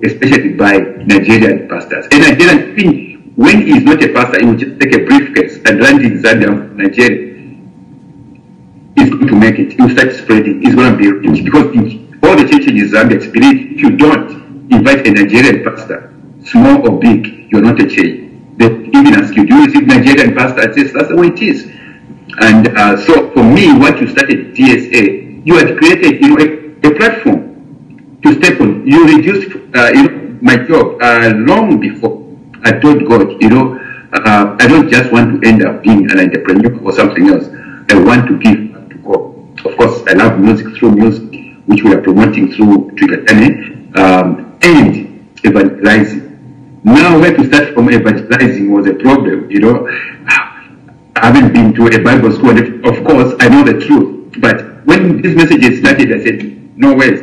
especially by Nigerian pastors. And Nigerian thing, when he is not a pastor, he will just take a briefcase and land in Zambia, Nigeria. He's going to make it. He will start spreading. He's going to be rich, because all the churches in Zambia believe if you don't invite a Nigerian pastor, small or big, you're not a church. They even ask you, do you receive Nigerian pastor? I say, that's the way it is. And so for me, what you started DSA, you had created, a platform to step on. You reduced, my job long before. I told God, I don't just want to end up being an entrepreneur or something else. I want to give back to God. Of course, I love music, through music, which we are promoting through Twitter, and evangelizing. Now, where to start from evangelizing was a problem, I haven't been to a Bible school, and of course, I know the truth. But when these messages started, I said, no ways.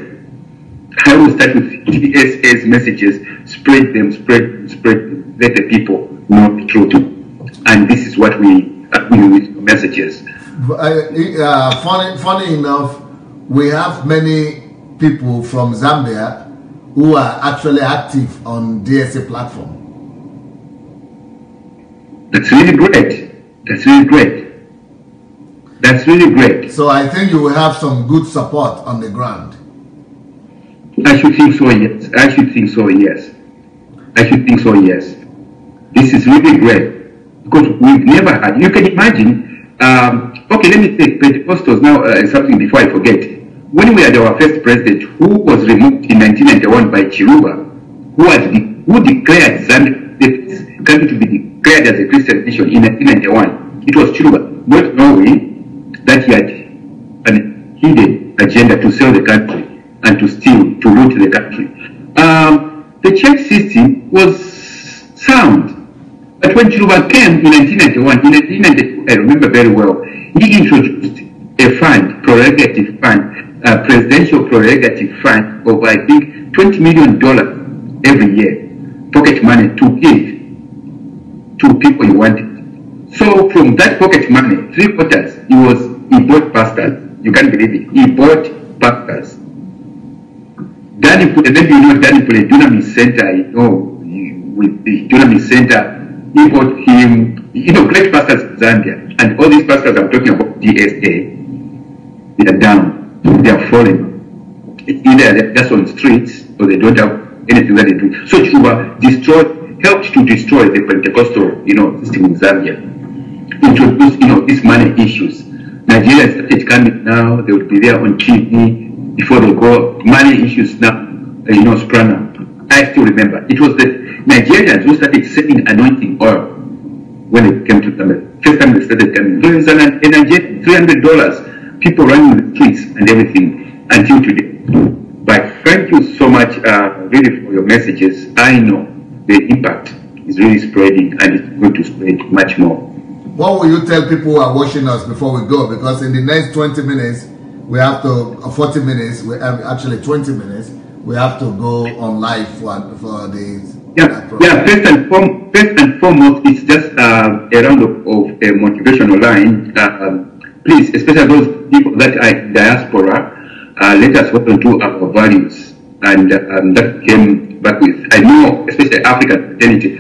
I will start with DSA's messages, spread them, let the people know the truth. And this is what we are doing with messages. Funny enough, we have many people from Zambia who are actually active on DSA platform. That's really great. That's really great. That's really great. So I think you will have some good support on the ground. I should think so, yes. I should think so, yes. This is really great, because we've never had, you can imagine, okay, let me take Pentecostals now, something before I forget. When we had our first president, who was removed in 1991 by Chiluba, who declared Zambia the country to be declared as a Christian nation in 1991, it was Chiluba, not knowing that he had a hidden agenda to sell the country and to steal, to loot the country. The church system was sound. But when Chiluba came in 1992, I remember very well, he introduced a fund, prerogative fund, a presidential prerogative fund of, I think, $20 million every year, pocket money to give to people he wanted. So from that pocket money, 3/4, he bought pastors. You can't believe it. He bought pastors. Danny Pule, Dunamis Center, with the Dunamis Center, he bought him, great pastors in Zambia. And all these pastors I'm talking about, DSA, they are down, they are falling. Either they're just on streets or they don't have anything that they do. So Chiluba helped to destroy the Pentecostal, system in Zambia. Introduce, these money issues. Nigerians started coming now, they will be there on TV before they go. Money issues now, sprung up. I still remember. It was the Nigerians who started selling anointing oil when it came to Zambia. First time they started coming. There is an $300, people running the streets and everything until today. But thank you so much, really, for your messages. I know the impact is really spreading, and it's going to spread much more. What will you tell people who are watching us before we go? Because in the next 20 minutes, we have to, 40 minutes, we have actually 20 minutes, we have to go on live for these. First and foremost, it's just a round of a motivational line. Please, especially those people that are in diaspora, let us hold on to our values. And that came back with, I know, especially African fraternity,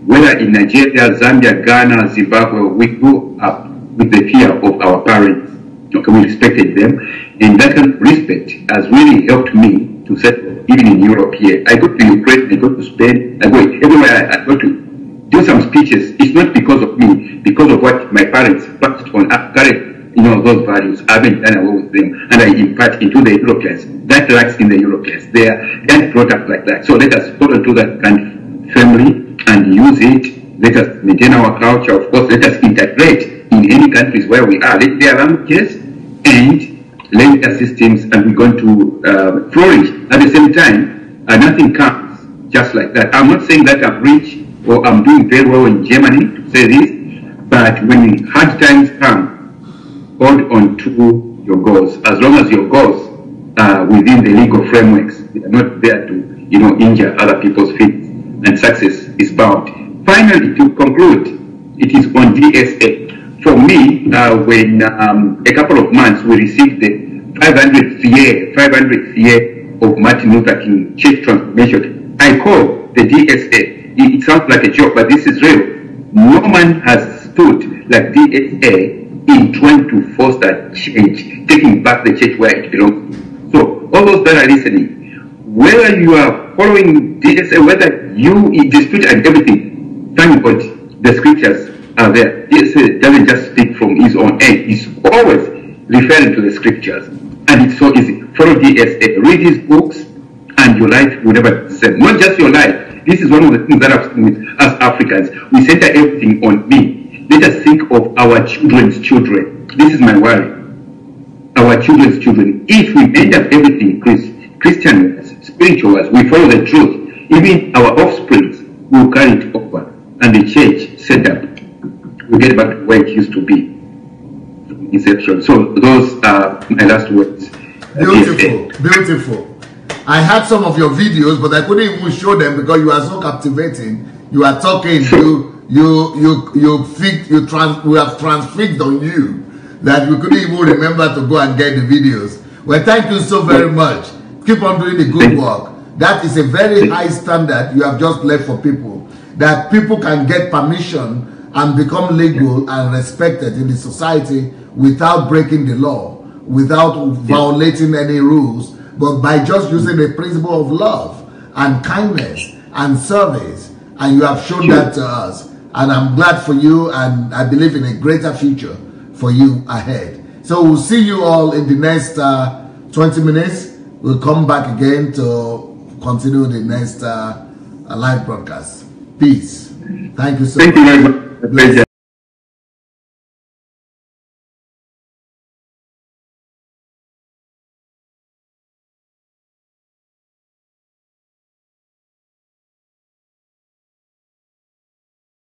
whether in Nigeria, Zambia, Ghana, Zimbabwe, we grew up with the fear of our parents. Okay, we respected them. And that kind of respect has really helped me to settle, even in Europe here. I go to Ukraine, I go to Spain, I go everywhere I go to do some speeches. It's not because of me, because of what my parents passed on. I've carried, those values. I haven't done away with them. And I impart into the Europeans. That lacks in the Europeans. They are brought up like that. So let us hold on to that kind of family and use it. Let us maintain our culture. Of course, let us integrate in any countries where we are. Let their languages and let their systems, and we're going to flourish. At the same time, nothing comes just like that. I'm not saying that I'm rich or I'm doing very well in Germany to say this, but when hard times come, hold on to your goals. As long as your goals are within the legal frameworks, they are not there to, injure other people's feelings, and success is bound. Finally, to conclude, it is on DSA. For me, when a couple of months we received the 500th year of Martin Luther King Church Transformation, I called the DSA. It sounds like a joke, but this is real. No man has stood like DSA in trying to foster change, taking back the church where it belongs. So, all those that are listening, whether you are following DSA, whether you dispute and everything, thank God the scriptures are there. DSA doesn't just speak from his own end, he's always referring to the scriptures. And it's so easy. Follow DSA, read his books, and your life will never be the same. Not just your life. This is one of the things that I've seen with us Africans. We center everything on me. Let us think of our children's children. This is my worry. Our children's children. If we end up everything Christian, spiritual, we follow the truth, even our offspring will carry it over. And the church set up will get back to where it used to be. Inception. So those are my last words. Beautiful, beautiful. I had some of your videos, but I couldn't even show them because you are so captivating. You are talking, we have transfixed on you that we couldn't even remember to go and get the videos. Well, thank you so very much. Keep on doing the good work. That is a very high standard you have just left for people, that people can get permission and become legal and respected in the society without breaking the law, without violating any rules, but by just using the principle of love and kindness and service. And you have shown that to us. And I'm glad for you, and I believe in a greater future for you ahead. So we'll see you all in the next 20 minutes. We'll come back again to continue the next live broadcast. Peace. Thank you so much. Thank you very much.